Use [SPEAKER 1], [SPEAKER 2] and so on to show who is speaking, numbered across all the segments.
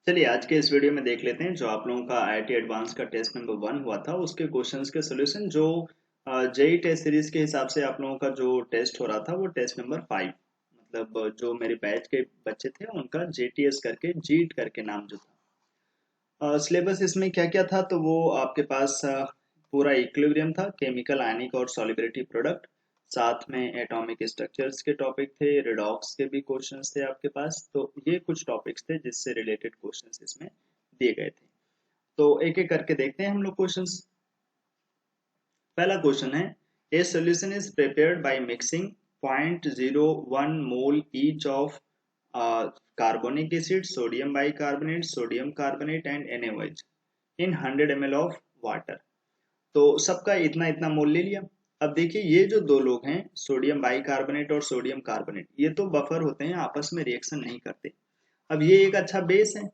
[SPEAKER 1] चलिए आज के इस वीडियो में देख लेते हैं जो आप लोगों का आईआईटी एडवांस का टेस्ट नंबर 1 हुआ था उसके क्वेश्चंस के सॉल्यूशन जो जेई टेस्ट सीरीज के हिसाब से आप लोगों का जो टेस्ट हो रहा था वो टेस्ट नंबर 5 मतलब जो मेरे बैच के बच्चे थे उनका जेटीएस करके जीट करके नाम जो था। सिलेबस इसमें क्या क्या था तो वो आपके पास पूरा इक्विलिब्रियम था, केमिकल आयनिक और सॉलिबिलिटी प्रोडक्ट, साथ में एटॉमिक स्ट्रक्चर्स के टॉपिक थे, रिडॉक्स के भी क्वेश्चंस थे आपके पास। तो ये कुछ टॉपिक्स थे जिससे रिलेटेड क्वेश्चंस इसमें दिए गए थे। तो एक एक करके देखते हैं हम लोग क्वेश्चंस। पहला क्वेश्चन है, ए solution is prepared by mixing 0.01 mole each of carbonic acid, sodium bicarbonate, sodium carbonate and NaOH in 100 ml of water. तो सबका इतना इतना मोल ले लिया। अब देखिए ये जो दो लोग हैं सोडियम बाइकार्बोनेट और सोडियम कार्बोनेट, ये तो बफर होते हैं, आपस में रिएक्शन नहीं करते। अब ये एक अच्छा बेस है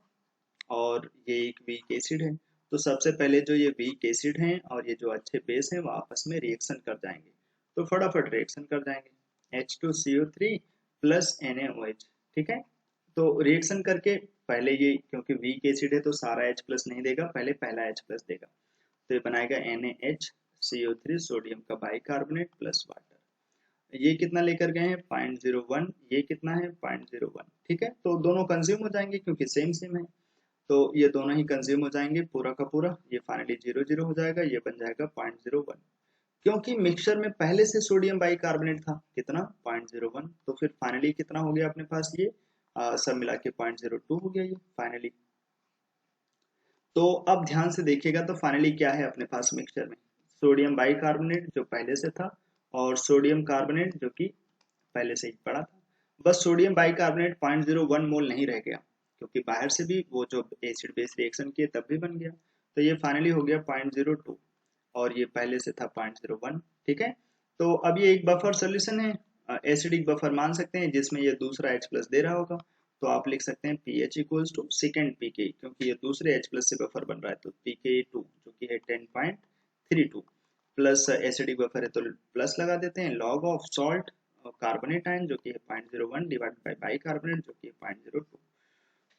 [SPEAKER 1] और ये एक वीक एसिड है। तो सबसे पहले जो ये वीक एसिड हैं और ये जो अच्छे बेस हैं वो आपस में रिएक्शन कर जाएंगे। तो फटाफट रिएक्शन कर जाएंगे, H2CO3 प्लस NaOH। ठीक है, तो रिएक्शन करके पहले ये क्योंकि वीक एसिड है तो सारा H प्लस नहीं देगा, पहले पहला H प्लस देगा। तो ये बनाएगा NaHCO3 सोडियम का बाइकार्बोनेट प्लस वाटर। ये कितना लेकर गए हैं 0.01, ये कितना है 0.01। ठीक है, तो दोनों कंज्यूम हो जाएंगे क्योंकि सेम सेम है। तो ये दोनों ही कंज्यूम हो जाएंगे पूरा का पूरा, ये फाइनली 0 0 हो जाएगा, ये बन जाएगा 0.01। क्योंकि मिक्सचर में पहले से सोडियम बाइकार्बोनेट था कितना 0.01, तो फिर फाइनली कितना हो गया अपने पास ये सब मिला के 0.02 हो गया ये फाइनली। तो अब ध्यान से देखिएगा तो फाइनली क्या है अपने पास मिक्सचर में, सोडियम बाइकार्बोनेट जो पहले से था और सोडियम कार्बोनेट जो कि पहले से ही पड़ा था। बस सोडियम बाइकार्बोनेट 0.01 मोल नहीं रह गया क्योंकि बाहर से भी वो जो एसिड बेस रिएक्शन किए तब भी बन गया। तो ये फाइनली हो गया 0.02 और ये पहले से था 0.01। ठीक है, तो अब ये एक बफर सोल्यूशन है, एसिडिक बफर मान सकते हैं जिसमें ये दूसरा H प्लस दे रहा होगा। तो आप लिख सकते हैं pH equals to second pK, क्योंकि ये दूसरे H प्लस से बफर बन रहा है तो pK2 जो कि है 10.32 प्लस एसिडिक बफर है तो प्लस लगा देते हैं, log of salt carbonate ion जो कि है 0.01 डिवाइड बाय बाइकार्बोनेट जो कि है 0.02।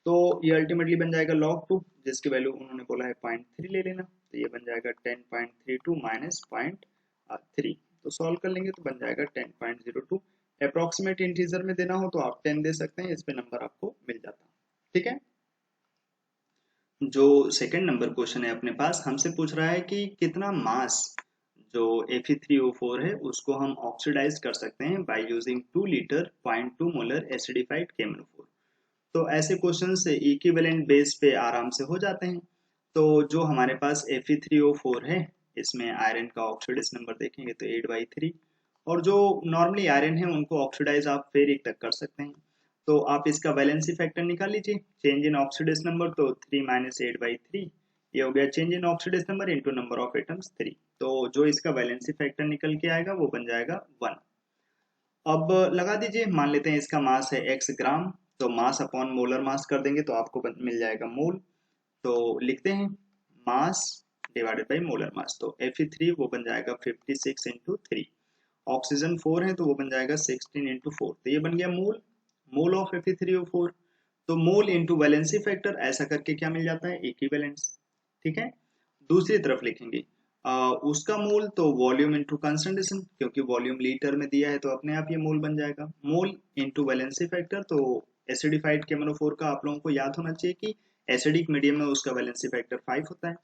[SPEAKER 1] तो ये अल्टीमेटली बन जाएगा log 2 जिसकी वैल्यू उन्होंने बोला है 0.3 ले लेना, तो ये बन जाएगा 10.32 माइनस 0.3। तो सॉल्व कर लेंगे तो बन जाएगा 10.02। अप्रोक्सीमेट इंटीजर में देना हो तो आप 10 दे सकते हैं, इस पे नंबर आपको मिल जाता। ठीक है, जो सेकंड नंबर क्वेश्चन है अपने पास हमसे पूछ रहा है कि कितना मास जो Fe3O4 है उसको हम ऑक्सीडाइज कर सकते हैं by using 2 litre 0.2 molar acidified KMnO4। तो ऐसे क्वेश्चन से इक्विवेलेंट बेस पे आराम से हो जाते हैं। तो जो हमारे पास Fe3O4 है इसमें आयरन का ऑक्सीडाइज नंबर देखेंगे तो 8/3, और जो नॉर्मली आयरन है उनको ऑक्सीडाइज आप फेरिक तक कर सकते हैं। तो आप इसका वैलेंसी फैक्टर निकाल लीजिए, चेंज इन ऑक्सीडाइज नंबर तो 3 माइनस 8/3, ये हो गया change in oxidise number into number of atoms 3। तो जो इसका वैलेंसी फैक्टर निकल के आएगा वो बन जाएगा 1। अब लगा दीजिए, मान लेते हैं इसका मास है x ग्राम, तो मास अपॉन मोलर मास कर देंगे तो आपको मिल जाएगा मोल। तो लिखते हैं mass divided by molar mass, तो Fe3 वो बन जाएगा 56 इंटू 3, ऑक्सीजन 4 है तो वो बन जाएगा 16 इंटू 4, तो ये बन गया मोल, मोल ऑफ Fe3O4। तो मोल इंटू वैलेंसी फैक्टर ऐसा करके क्या मिल जाता है इक्विवेलेंस। ठीक है, दूसरी तरफ लिखेंगे उसका मोल तो वॉल्यूम इंटू कंसंट्रेशन, क्योंकि वॉल्यूम लीटर में दिया है तो अपने आप ये मोल बन जाएगा, मोल इंटू वैलेंसी फैक्टर। तो एसिडिफाइड KMnO4 का आप लोगों को याद होना चाहिए कि एसिडिक मीडियम में उसका वैलेंसी फैक्टर 5 होता है।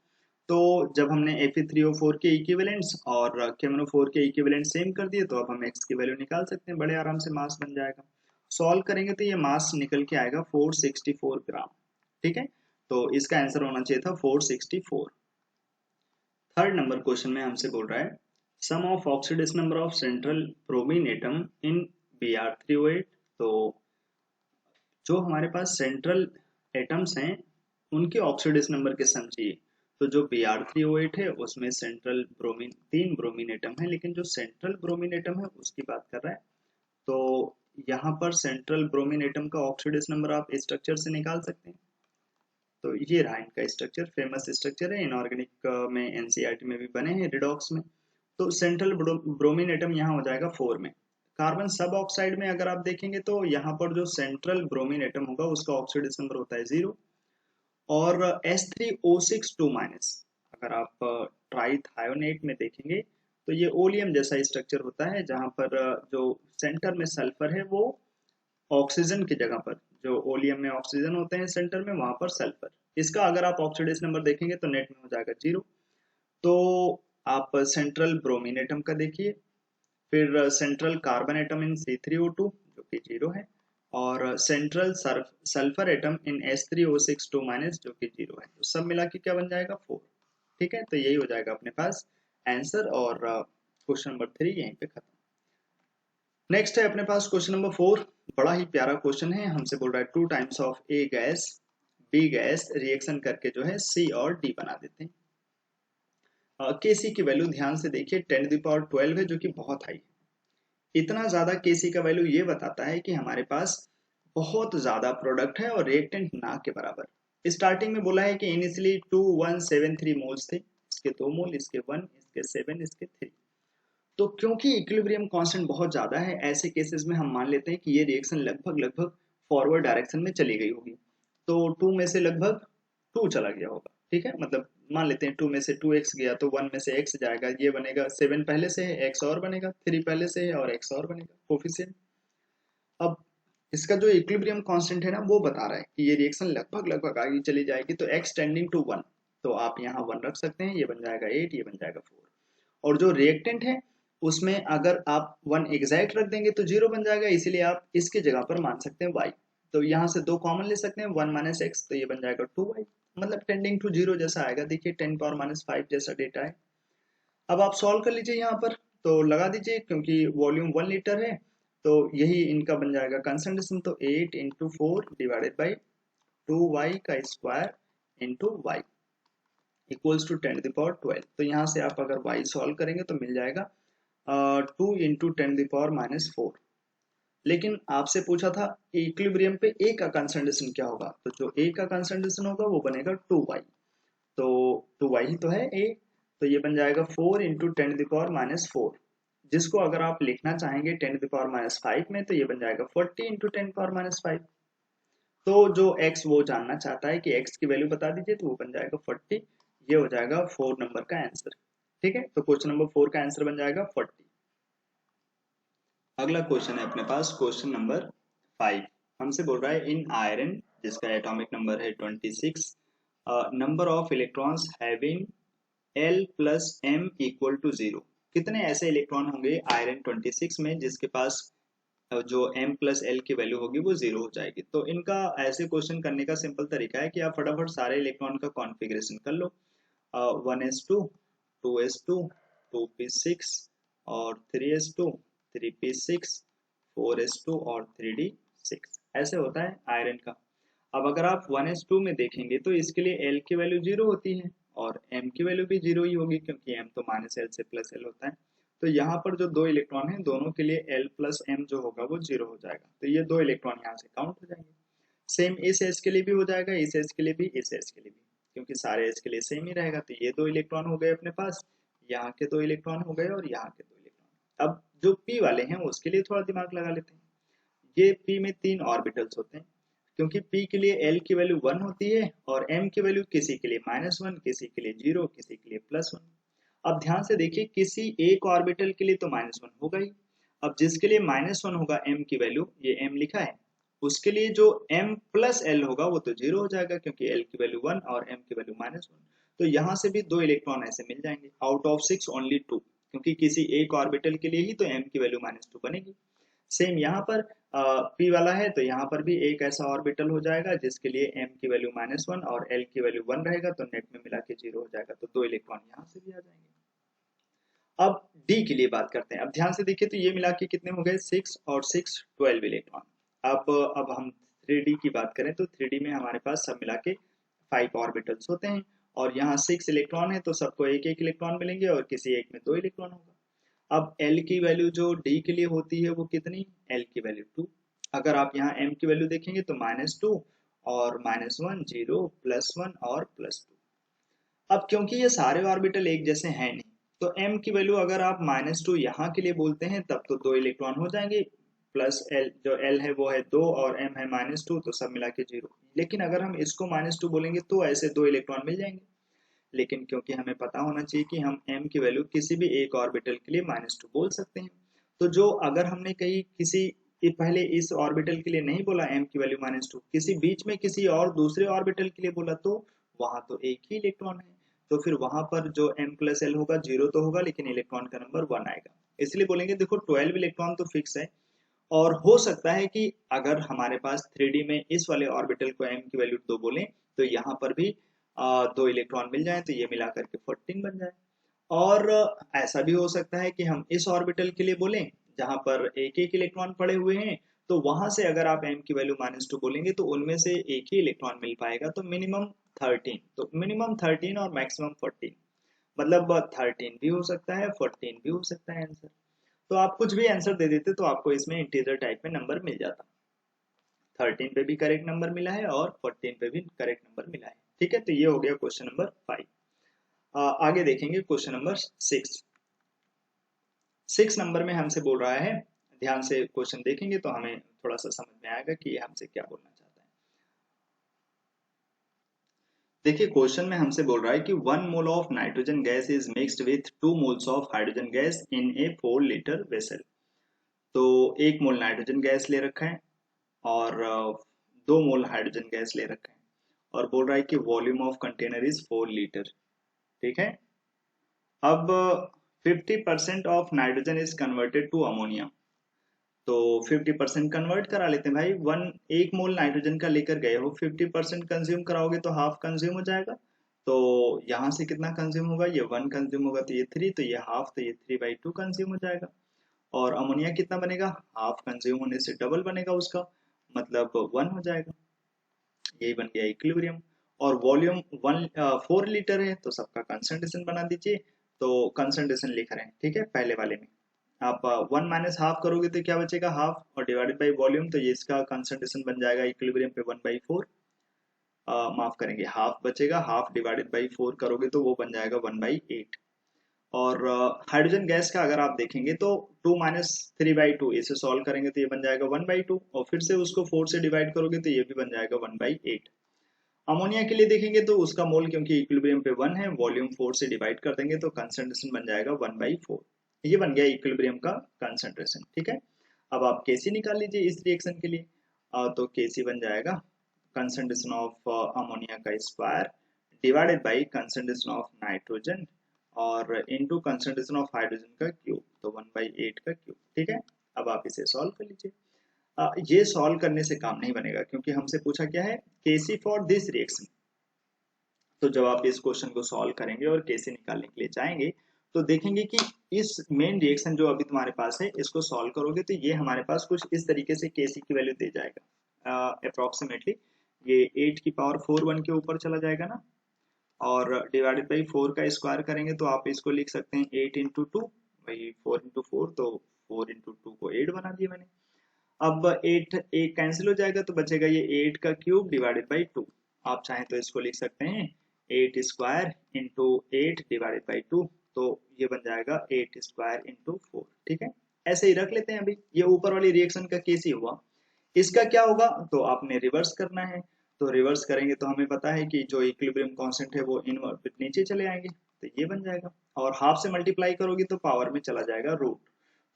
[SPEAKER 1] तो जब हमने Fe3O4 के इक्विवेलेंट्स और KMnO4 के इक्विवेलेंट सेम कर दिए तो अब हम x की वैल्यू निकाल सकते हैं, बड़े आराम से मास बन जाएगा। सॉल्व करेंगे तो ये मास निकल के आएगा 464 ग्राम। ठीक है, तो इसका आंसर होना चाहिए था 464। थर्ड नंबर क्वेश्चन में हमसे बोल रहा है sum of oxidation number of central bromine atom in Br3O8। तो जो हमारे पास सेंट्रल एटम्स हैं उनके ऑक्सीडेशन नंबर के सम चाहिए। तो जो Br3O8 है उसमें सेंट्रल ब्रोमीन 3 ब्रोमीन एटम है, लेकिन जो सेंट्रल ब्रोमीन एटम है उसकी बात कर रहा है। तो यहाँ पर सेंट्रल ब्रोमीन एटम का ऑक्सीडेशन नंबर आप स्ट्रक्चर से निकाल सकते हैं। तो ये रहा इनका स्ट्रक्चर, फेमस स्ट्रक्चर है, इनऑर्गेनिक में एनसीईआरटी में भी बने हैं रिडॉक्स में। तो सेंट्रल ब्रोमीन एटम यहाँ हो जाएगा 4 में। कार्बन सब ऑक्साइड में अगर आप देखेंगे तो यहाँ पर जो सेंट्रल ब्रोमीन एटम होगा उसका ऑक्सीडेशन नंबर होता है 0, और S3O6 2-, अगर आप ट्राईथायोनेट में देखेंगे तो ये ओलियम जैसा स्ट्रक्चर होता है, जहां पर जो सेंटर में सल्फर है वो ऑक्सीजन की जगह पर, जो ओलियम में ऑक्सीजन होते हैं सेंटर में, वहां पर सल्फर। इसका अगर आप ऑक्सीडेशन नंबर देखेंगे तो नेट में हो जाएगा 0। तो आप सेंट्रल ब्रोमीन एटम का देखिए, फिर central carbon atom in C3O2 जो कि 0 है, और central sulphur atom in S3O6 2- जो कि 0 है। तो सब मिला के क्या बन जाएगा 4। ठीक है, तो यही हो जाएगा अपने पास आंसर, और क्वेश्चन नंबर 3 यहीं पे खत्म। नेक्स्ट है अपने पास क्वेश्चन नंबर 4। बड़ा ही प्यारा क्वेश्चन है, हमसे बोल रहा है 2 times of A gas B gas reaction करके जो है सी और डी बना देते हैं। केसी की वैल्यू ध्यान से देखिए 10⁻12 है, जो कि बहुत हाई है। इतना ज्यादा केसी का वैल्यू ये बताता है कि हमारे पास बहुत ज्यादा प्रोडक्ट है और रिएक्टेंट ना के बराबर। स्टार्टिंग में बोला है कि इनिशियली 2173 मोल्स थे, इसके 2 मोल, इसके 1, इसके 7, इसके 3। तो क्योंकि इक्विलिब्रियम कांस्टेंट बहुत ज्यादा है, ऐसे केसेस में हम मान लेते हैं कि ये रिएक्शन लगभग लगभग फॉरवर्ड डायरेक्शन में चली गई होगी। तो 2 में से लगभग 2 चला गया होगा। ठीक है, मतलब मान लेते हैं 2 में से 2x गया तो 1 में से x जाएगा, ये बनेगा 7 पहले से है, x और बनेगा, 3 पहले से है और x और बनेगा कोफिशिएंट। अब इसका जो इक्विलिब्रियम कांस्टेंट है ना, वो बता रहा है कि ये रिएक्शन लगभग लगभग आगे चली जाएगी, तो x टेंडिंग टू 1, तो आप यहाँ 1 रख सकते हैं, ये बन जाएगा 8, ये बन जाएगा 4। और जो रिएक्टेंट है उसमें अगर आप 1 एग्जैक्ट रख देंगे तो 0 बन जाएगा, इसीलिए आप इसकी जगह पर मान सकते हैं y। तो यहाँ से 2 कॉमन ले सकते हैं, 1 - x, तो ये बन जाएगा 2y, मतलब टेंडिंग टू 0 जैसा आएगा। देखिए 10⁻⁵ जैसा डेटा है। अब आप सॉल्व कर लीजिए यहाँ पर, तो लगा दीजिए, क्योंकि वॉल्यूम 1 लीटर है तो यही इनका बन जाएगा कंसंट्रेशन। तो 8 × 4 डिवाइडेड बाई 2y का square into Y equals to 10⁻12। तो यहाँ से आप अगर y सॉल्व करेंगे तो मिल जाएगा 2 × 10⁻⁴। लेकिन आपसे पूछा था इक्विलिब्रियम पे a का कंसंट्रेशन क्या होगा, तो जो a का कंसंट्रेशन होगा वो बनेगा 2y। तो 2y ही तो है a, तो ये बन जाएगा 4 × 10⁻⁴। जिसको अगर आप लिखना चाहेंगे 10⁻⁵ में, तो ये बन जाएगा 40 × 10⁻⁵। तो जो x वो जानना चाहता है कि x की वैल्यू बता दीजिए, तो वो बन जाएगा 40। ये हो जाएगा 4 नंबर का आंसर। ठीक है, तो क्वेश्चन नंबर 4 का आंसर बन जाएगा 40। अगला क्वेश्चन है अपने पास क्वेश्चन नंबर 5। हमसे बोल रहा है इन आयरन, जिसका एटॉमिक नंबर है 26, number of electrons having L + M = 0। कितने ऐसे इलेक्ट्रॉन होंगे आयरन 26 में जिसके पास जो M + L की वैल्यू होगी वो 0 हो जाएगी। तो इनका ऐसे क्वेश्चन करने का सिंपल तरीका है कि आप फटाफट सारे इलेक्ट्रॉन का कॉन्फ़िगरेशन कर लो। 1s2, 2s2, 2p6 और 3s2, 3p6, 4s2 और 3d6, ऐसे होता है आयरन का। अब अगर आप 1s2 में देखेंगे तो इसके लिए L की वैल्यू 0 होती है और M की वैल्यू भी 0 ही होगी, क्योंकि M तो -L से +L होता है। तो यहाँ पर जो 2 इलेक्ट्रॉन हैं दोनों के लिए L + M जो होगा वो 0 हो जाएगा, तो ये 2 इलेक्ट्रॉन यहाँ से काउंट हो जाएंगे। सेम इस S के लिए भी हो जाएगा, इस S के लिए भी, इस S के लिए भी, क्योंकि सारे S के लिए सेम ही रहेगा। तो ये 2 इलेक्ट्रॉन हो गए अपने पास, यहाँ के 2 इलेक्ट्रॉन हो गए और यहाँ के 2 इलेक्ट्रॉन। अब जो P वाले हैं उसके लिए थोड़ा दिमाग लगा लेते हैं। ये P में 3 ऑर्बिटल्स होते हैं, क्योंकि P के लिए L की वैल्यू 1 होती है और M की वैल्यू किसी के लिए -1, किसी के लिए 0, किसी के लिए +1। अब ध्यान से देखिए, किसी एक ऑर्बिटल के लिए तो -1 होगा ही। अब जिसके लिए -1 होगा M की वैल्यू, ये M लिखा है, उसके लिए जो M + L होगा वो तो 0 हो जाएगा, क्योंकि L की वैल्यू 1 और M की वैल्यू -1। तो यहाँ से भी 2 इलेक्ट्रॉन ऐसे मिल जाएंगे, आउट ऑफ 6 ओनली 2, क्योंकि किसी एक ऑर्बिटल के लिए ही तो M की वैल्यू -2 बनेगी। सेम यहाँ पर P वाला है तो यहाँ पर भी एक ऐसा ऑर्बिटल हो जाएगा जिसके लिए M की वैल्यू -1 और L की वैल्यू 1 रहेगा, तो नेट में मिला के 0 हो जाएगा। तो 2 इलेक्ट्रॉन यहाँ से भी आ जाएंगे। अब D के लिए बात करते हैं। अब ध्यान से देखिए तो ये मिला के कितने हो गए, 6 और 6 12 इलेक्ट्रॉन। अब हम 3D की बात करें तो 3D में हमारे पास सब मिला के 5 ऑर्बिटल्स होते हैं और यहाँ 6 इलेक्ट्रॉन है, तो सबको एक एक इलेक्ट्रॉन मिलेंगे और किसी एक में 2 इलेक्ट्रॉन होगा। अब L की वैल्यू जो D के लिए होती है वो कितनी, L की वैल्यू 2। अगर आप यहाँ M की वैल्यू देखेंगे तो -2 और -1, 0, +1 और +2। अब क्योंकि ये सारे ऑर्बिटल एक जैसे हैं नहीं, तो M की वैल्यू अगर आप -2 यहाँ के लिए बोलते हैं तब तो 2 इलेक्ट्रॉन हो जाएंगे, प्लस L जो L है वो है 2 और M है -2, तो सब मिला के 0। लेकिन अगर हम इसको -2 बोलेंगे तो ऐसे 2 इलेक्ट्रॉन मिल जाएंगे। लेकिन क्योंकि हमें पता होना चाहिए कि हम m की वैल्यू किसी भी एक ऑर्बिटल के लिए -2 बोल सकते हैं, तो जो अगर हमने कहीं किसी पहले इस ऑर्बिटल के लिए नहीं बोला m की वैल्यू -2, किसी बीच में किसी और दूसरे ऑर्बिटल के लिए बोला, तो वहां तो एक ही इलेक्ट्रॉन है, तो फिर वहां पर जो m प्लस एल होगा 0 तो होगा, लेकिन इलेक्ट्रॉन का नंबर 1 आएगा। इसलिए बोलेंगे देखो 12 इलेक्ट्रॉन तो फिक्स है, और हो सकता है कि अगर हमारे पास 3D में इस वाले ऑर्बिटल को m की वैल्यू 2 बोलें, तो यहाँ पर भी 2 इलेक्ट्रॉन मिल जाए, तो ये मिलाकर के 14 बन जाए। और ऐसा भी हो सकता है कि हम इस ऑर्बिटल के लिए बोलें जहां पर एक एक इलेक्ट्रॉन पड़े हुए हैं, तो वहां से अगर आप m की वैल्यू -2 बोलेंगे तो उनमें से एक ही इलेक्ट्रॉन मिल पाएगा, तो मिनिमम 13, तो मिनिमम 13 और मैक्सिमम 14, मतलब 13 भी हो सकता है, 14 भी हो सकता है आंसर। तो आप कुछ भी आंसर दे देते तो आपको इसमें इंटीजर टाइप में नंबर मिल जाता। 13 पे भी करेक्ट नंबर मिला है और 14 पे भी करेक्ट नंबर मिला है। ठीक है, तो ये हो गया क्वेश्चन नंबर 5। आगे देखेंगे क्वेश्चन नंबर 6। 6 नंबर में हमसे बोल रहा है, ध्यान से क्वेश्चन देखेंगे तो हमें थोड़ा सा समझ में आएगा कि ये हमसे क्या बोलना चाहता है। देखिए क्वेश्चन में हमसे बोल रहा है कि 1 mole of nitrogen gas is mixed with 2 moles of hydrogen gas in A 4 litre vessel. तो 1 मोल नाइट्रोजन गैस ले रखा है और 2 मोल हाइड्रोजन गैस ले रखा है, और बोल रहा है कि volume of container is 4 litre. ठीक है, अब 50% of nitrogen is converted to ammonia, तो 50% कन्वर्ट करा लेते हैं भाई। 1 मोल नाइट्रोजन का लेकर गए हो, 50% कंज्यूम कराओगे तो हाफ कंज्यूम हो जाएगा, तो यहाँ से कितना कंज्यूम होगा, ये 1 कंज्यूम होगा, तो ये 3, तो ये हाफ, तो ये 3/2 कंज्यूम हो जाएगा। और अमोनिया कितना बनेगा, हाफ कंज्यूम होने से डबल बनेगा उसका, मतलब 1 हो जाएगा। यही बन गया इक्विलिब्रियम। और वॉल्यूम 4 लीटर है, तो सबका कंसंट्रेशन बना दीजिए, तो कंसंट्रेशन लिख रहे हैं। ठीक है, पहले वाले में आप 1 माइनस हाफ करोगे तो क्या बचेगा, हाफ, और डिवाइडेड बाई वॉल्यूम, तो ये इसका कंसंट्रेशन बन जाएगा इक्विलिब्रियम पे 1/4, माफ करेंगे हाफ बचेगा, हाफ डिवाइडेड बाई 4 करोगे तो वो बन जाएगा 1/8। और हाइड्रोजन गैस का अगर आप देखेंगे तो 2 माइनस 3/2, इसे सॉल्व करेंगे तो ये बन जाएगा 1/2, और फिर से उसको 4 से डिवाइड करोगे तो ये भी बन जाएगा 1/8। अमोनिया के लिए देखेंगे तो उसका मोल क्योंकि इक्विलिब्रियम पे 1 है, वॉल्यूम 4 से डिवाइड कर देंगे तो कंसंट्रेशन बन जाएगा 1/4। ये बन गया इक्विलिब्रियम का कंसंट्रेशन। ठीक है, अब आप केसी निकाल लीजिए इस रिएक्शन के लिए। तो केसी बन जाएगा कंसंट्रेशन ऑफ अमोनिया का square divided by concentration of nitrogen और इनटू कंसंट्रेशन ऑफ हाइड्रोजन का क्यूब, तो 1/8 का क्यूब। ठीक है, अब आप इसे सॉल्व कर लीजिए। ये सॉल्व करने से काम नहीं बनेगा, क्योंकि हमसे पूछा क्या है, केसी फॉर दिस रिएक्शन। तो जब आप इस क्वेश्चन को सॉल्व करेंगे और केसी निकालने के लिए जाएंगे, तो देखेंगे कि इस मेन रिएक्शन जो अभी तुम्हारे पास है, इसको सॉल्व करोगे तो ये हमारे पास कुछ इस तरीके से केसी की वैल्यू दे जाएगा। अप्रोक्सीमेटली ये 8 की पावर 4 1 के ऊपर चला जाएगा ना, और डिवाइडेड बाई 4 का स्क्वायर करेंगे तो आप इसको लिख सकते हैं 8 इंटू 2, वही 4 इंटू 4, तो 4 इंटू 2 को 8 बना दिया मैंने। अब 8 एक कैंसिल हो जाएगा तो बचेगा ये 8 का क्यूब डिवाइडेड बाई 2। आप चाहें तो इसको लिख सकते हैं 8 स्क्वायर इंटू 8 डिवाइडेड बाई 2, तो ये बन जाएगा 8 स्क्वायर इंटू 4। ठीक है, ऐसे ही रख लेते हैं। अभी ये ऊपर वाली रिएक्शन का केस ही हुआ, इसका क्या होगा, तो आपने रिवर्स करना है। तो रिवर्स करेंगे तो हमें पता है कि जो इक्विलिब्रियम कांस्टेंट है वो इनवर्ट नीचे चले आएंगे, तो ये बन जाएगा, और हाफ से मल्टीप्लाई करोगे तो पावर में चला जाएगा रूट,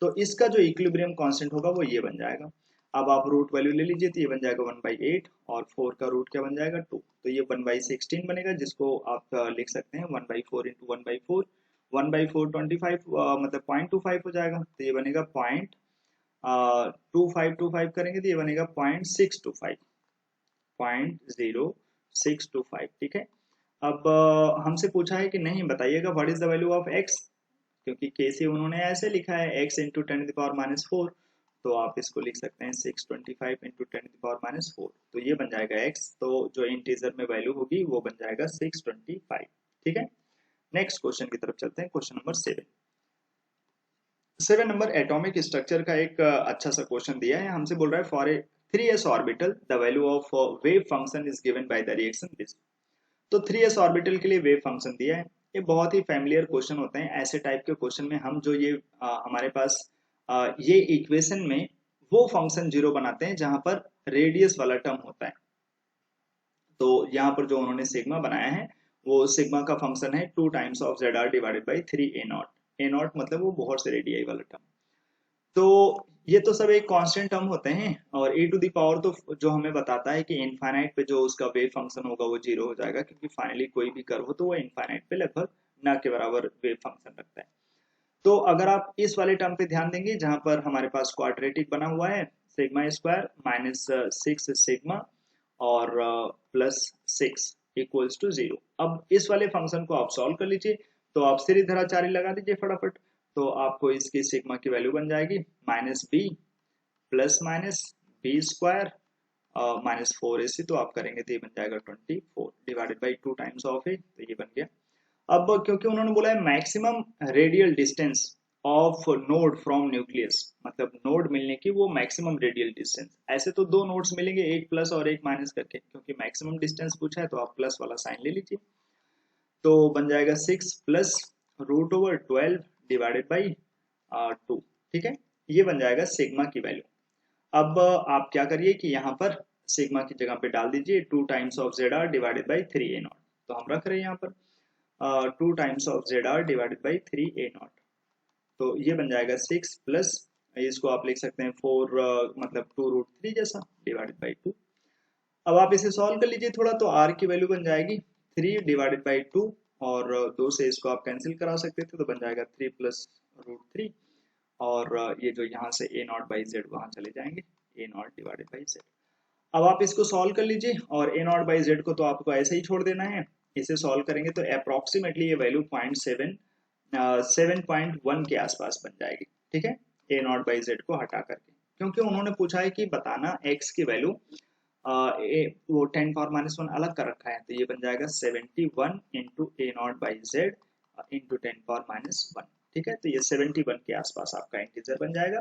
[SPEAKER 1] तो इसका जो इक्विलिब्रियम कांस्टेंट होगा वो ये बन जाएगा। अब आप रूट वैल्यू ले लीजिए, तो ये बन जाएगा 1/8, और 4 का रूट क्या बन जाएगा 2, तो ये 1/16 बनेगा, जिसको आप लिख सकते हैं 1/4 इंटू 1/4, 1/4 25, मतलब 0.25 हो जाएगा, तो ये बनेगा 0.2525 करेंगे तो ये बनेगा 0.625, 0.0625। ठीक है, अब हमसे पूछा है कि नहीं बताइएगा what is the value of x, क्योंकि केसी उन्होंने ऐसे लिखा है x इंटू 10⁻⁴, तो आप इसको लिख सकते हैं 625 इंटू 10⁻⁴, तो ये बन जाएगा x, तो जो इंटीजर में वैल्यू होगी वो बन जाएगा 625। ठीक है, नेक्स्ट क्वेश्चन की तरफ चलते हैं, question number 7 number atomic structure का एक अच्छा सा क्वेश्चन दिया है। हमसे बोल रहा है for a 3s orbital the value of wave function is given by the reaction this. तो 3s ऑर्बिटल के लिए वेव फंक्शन दिया है। ये बहुत ही फैमिलियर क्वेश्चन होते हैं, ऐसे टाइप के क्वेश्चन में हम जो ये हमारे पास ये इक्वेशन में वो फंक्शन जीरो बनाते हैं जहां पर रेडियस वाला टर्म होता है। तो यहाँ पर जो उन्होंने सिग्मा बनाया है वो सिग्मा का फंक्शन है 2 times of Z R divided by 3 a naught. A naught मतलब वो बहुत से रेडियाई वाला टर्म। तो ये तो सब एक कांस्टेंट टर्म होते हैं, और e टू द पावर तो जो हमें बताता है कि इनफाइनाइट पे जो उसका वेव फंक्शन होगा वो जीरो हो जाएगा, क्योंकि फाइनली कोई भी कर्व हो तो वो इनफाइनाइट पे लगभग ना के बराबर वेव फंक्शन रखता है। तो अगर आप इस वाले टर्म पे ध्यान देंगे जहां पर हमारे पास क्वाड्रेटिक बना हुआ है, सिग्मा स्क्वायर माइनस 6 सिग्मा और प्लस 6 इक्वल्स टू 0। अब इस वाले फंक्शन को आप सॉल्व कर लीजिए, तो आप सीधे लगा दीजिए फटाफट। तो आपको इसकी सिग्मा की वैल्यू बन जाएगी minus B plus minus B square minus 4ac, तो आप करेंगे तो ये बन जाएगा 24 divided by 2 times of a, तो ये बन गया। अब क्योंकि उन्होंने बोला है maximum radial distance of node from nucleus, मतलब नोड मिलने की वो मैक्सिमम रेडियल डिस्टेंस, ऐसे तो दो नोड्स मिलेंगे, एक प्लस और एक माइनस करके, क्योंकि मैक्सिमम डिस्टेंस पूछा है तो आप प्लस वाला साइन ले लीजिए। तो बन जाएगा 6 plus root over 12 divided by 2। ठीक है, ये बन जाएगा सिग्मा की वैल्यू। अब आप क्या करिए कि यहाँ पर सिग्मा की जगह पे डाल दीजिए 2 times of Z R divided by 3a naught. तो हम रख रहे हैं यहाँ पर 2 times of Z R divided by 3a naught. तो ये बन जाएगा 6 प्लस, इसको आप लिख सकते हैं 4 मतलब 2√3 जैसा डिवाइडेड बाई 2। अब आप इसे सॉल्व कर लीजिए थोड़ा, तो r की वैल्यू बन जाएगी 3 डिवाइडेड बाई 2, और 2 से इसको आप कैंसिल करा सकते थे, तो बन जाएगा 3 प्लस √3, और ये जो यहाँ से a नॉट बाई जेड वहां चले जाएंगे, a not divided by Z. अब आप इसको सॉल्व कर लीजिए, और a नॉट बाई जेड को तो आपको ऐसे ही छोड़ देना है। इसे सॉल्व करेंगे तो अप्रोक्सीमेटली ये वैल्यू 7.1 के आसपास बन जाएगी। ठीक है, a नॉट बाई जेड को हटा करके, क्योंकि उन्होंने पूछा है कि बताना x की वैल्यू वो 10⁻⁻1 अलग कर रखा है, तो ये बन जाएगा 71 into A not by Z into 10⁻⁻1। ठीक है, तो ये 71 के आसपास आपका इंटीजर बन जाएगा।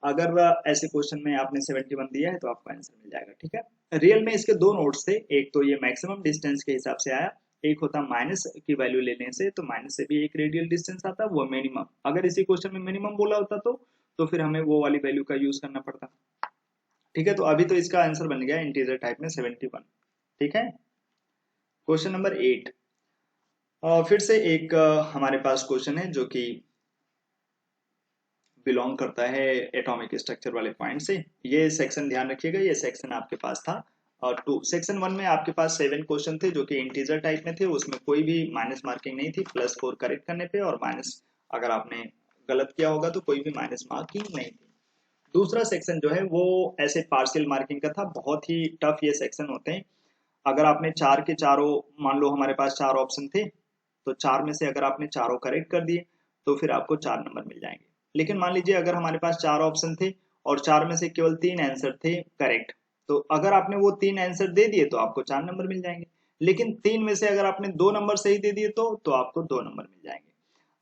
[SPEAKER 1] अगर ऐसे क्वेश्चन में आपने 71 दिया है तो आपको आंसर मिल जाएगा। ठीक है, रियल में इसके दो नोट्स थे, एक तो ये मैक्सिमम डिस्टेंस के हिसाब से आया, एक होता माइनस की वैल्यू लेने से, तो माइनस से भी एक रेडियल डिस्टेंस आता, वो मिनिमम। अगर इसी क्वेश्चन में मिनिमम बोला होता तो फिर हमें वो वाली वैल्यू का यूज करना पड़ता। ठीक है, तो अभी तो इसका आंसर बन गया इंटीजर टाइप में 71। ठीक है, क्वेश्चन नंबर 8। फिर से एक हमारे पास क्वेश्चन है जो कि बिलोंग करता है एटॉमिक स्ट्रक्चर वाले पॉइंट से। ये सेक्शन ध्यान रखिएगा, ये सेक्शन आपके पास था, और सेक्शन 1 में आपके पास 7 क्वेश्चन थे जो कि इंटीजर टाइप में थे, उसमें कोई भी माइनस मार्किंग नहीं थी, +4 करेक्ट करने पे, और माइनस अगर आपने गलत किया होगा तो कोई भी माइनस मार्किंग नहीं थी। दूसरा सेक्शन जो है वो ऐसे पार्शियल मार्किंग का था, बहुत ही टफ ये सेक्शन होते हैं। अगर आपने चार के चारों, मान लो हमारे पास 4 ऑप्शन थे, तो 4 में से अगर आपने चारों करेक्ट कर दिए तो फिर आपको 4 नंबर मिल जाएंगे। लेकिन मान लीजिए अगर हमारे पास 4 ऑप्शन थे और 4 में से केवल 3 आंसर थे करेक्ट, तो अगर आपने वो 3 आंसर दे दिए तो आपको 4 नंबर मिल जाएंगे। लेकिन 3 में से अगर आपने 2 नंबर सही दे दिए तो आपको 2 नंबर मिल जाएंगे।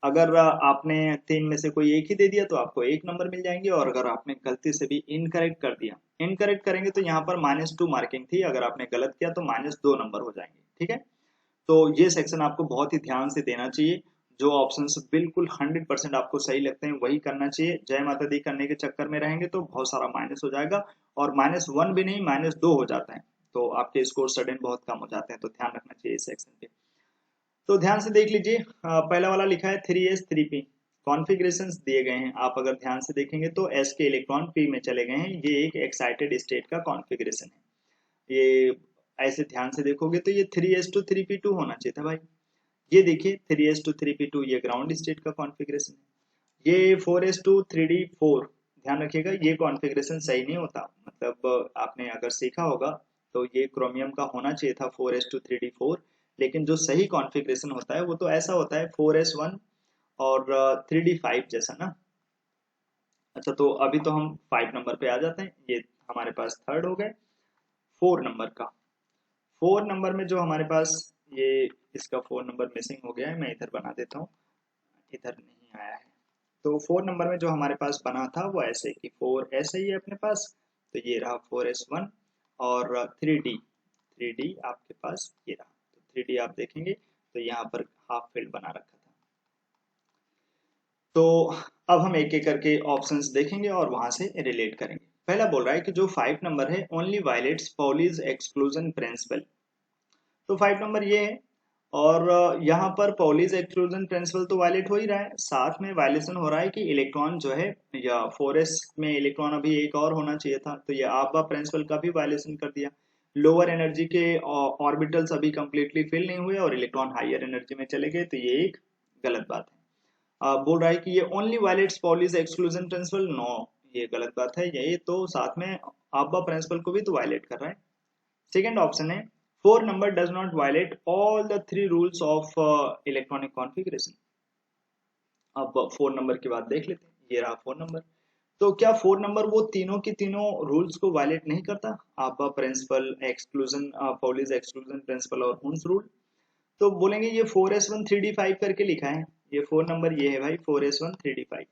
[SPEAKER 1] अगर आपने 3 में से कोई एक ही दे दिया तो आपको 1 नंबर मिल जाएंगे, और अगर आपने गलती से भी इनकरेक्ट कर दिया, इनकरेक्ट करेंगे तो यहाँ पर -2 मार्किंग थी, अगर आपने गलत किया तो -2 नंबर हो जाएंगे। ठीक है, तो ये सेक्शन आपको बहुत ही ध्यान से देना चाहिए, जो ऑप्शंस बिल्कुल 100% आपको सही लगते हैं वही करना चाहिए। जय माता दी करने के चक्कर में रहेंगे तो बहुत सारा माइनस हो जाएगा, और -1 भी नहीं -2 हो जाता है, तो आपके स्कोर सडन बहुत कम हो जाते हैं, तो ध्यान रखना चाहिए इस सेक्शन पे। तो ध्यान से देख लीजिए, पहला वाला लिखा है 3s3p, कॉन्फ़िगरेशंस दिए गए हैं। आप अगर ध्यान से देखेंगे तो s के इलेक्ट्रॉन p में चले गए हैं, ये एक एक्साइटेड स्टेट का कॉन्फ़िगरेशन है। ये ऐसे ध्यान से देखोगे तो ये 3s2 3p2 होना चाहिए था भाई। ये देखिए 3s2 3p2 ये ग्राउंड स्टेट का कॉन्फ़िगरेशन है। ये 4s2 3d4, ध्यान रखिएगा ये कॉन्फ़िगरेशन सही नहीं होता, मतलब आपने अगर सीखा होगा तो ये क्रोमियम का होना चाहिए था 4s2 3d4, लेकिन जो सही कॉन्फ़िगरेशन होता है वो तो ऐसा होता है 4s1 और 3d5 जैसा ना। अच्छा, तो अभी तो हम 5 नंबर पे आ जाते हैं, ये हमारे पास थर्ड हो गए। 4 नंबर का, 4 नंबर में जो हमारे पास ये, इसका 4 नंबर मिसिंग हो गया है, मैं इधर बना देता हूँ, इधर नहीं आया है। तो 4 नंबर में जो हमारे पास बना था वो ऐसे कि 4 ऐसे ही है अपने पास, तो ये रहा 4s1, और 3d आपके पास ये रहा, तो 3d आप देखेंगे तो यहाँ पर हाफ फील्ड बना रखा था। तो अब हम एक एक करके ऑप्शंस देखेंगे और वहां से रिलेट करेंगे। पहला बोल रहा है कि जो 5 नंबर है only violates Pauli's exclusion principal, तो 5 नंबर ये है। और यहाँ पर पॉलीज एक्सक्लूजन प्रिंसिपल तो वायलेट हो ही रहा है, साथ में वायलेशन हो रहा है कि इलेक्ट्रॉन जो है, या 4s में इलेक्ट्रॉन अभी एक और होना चाहिए था, तो ये आपका प्रिंसिपल का भी वायलेशन कर दिया। लोअर एनर्जी के ऑर्बिटल्स अभी कंप्लीटली फिल नहीं हुए और इलेक्ट्रॉन हायर एनर्जी में चले गए, तो ये एक गलत बात है। बोल रहा है कि ये only violates Pauli's exclusion principle, no, ये गलत बात है, ये तो साथ में आपका प्रिंसिपल को भी तो वायलेट कर रहा है। सेकेंड ऑप्शन है 4 number does not violate all the 3 rules of electronic configuration. अब 4 नंबर की बात देख लेते हैं, ये रहा 4 नंबर। तो क्या 4 नंबर वो तीनों की तीनों रूल्स को वायलेट नहीं करता, आपका principle exclusion, Pauli's exclusion principle और हुन्स रूल? तो बोलेंगे ये 4s1 3d5 करके लिखा है, ये 4 नंबर ये है भाई 4s1 3d5।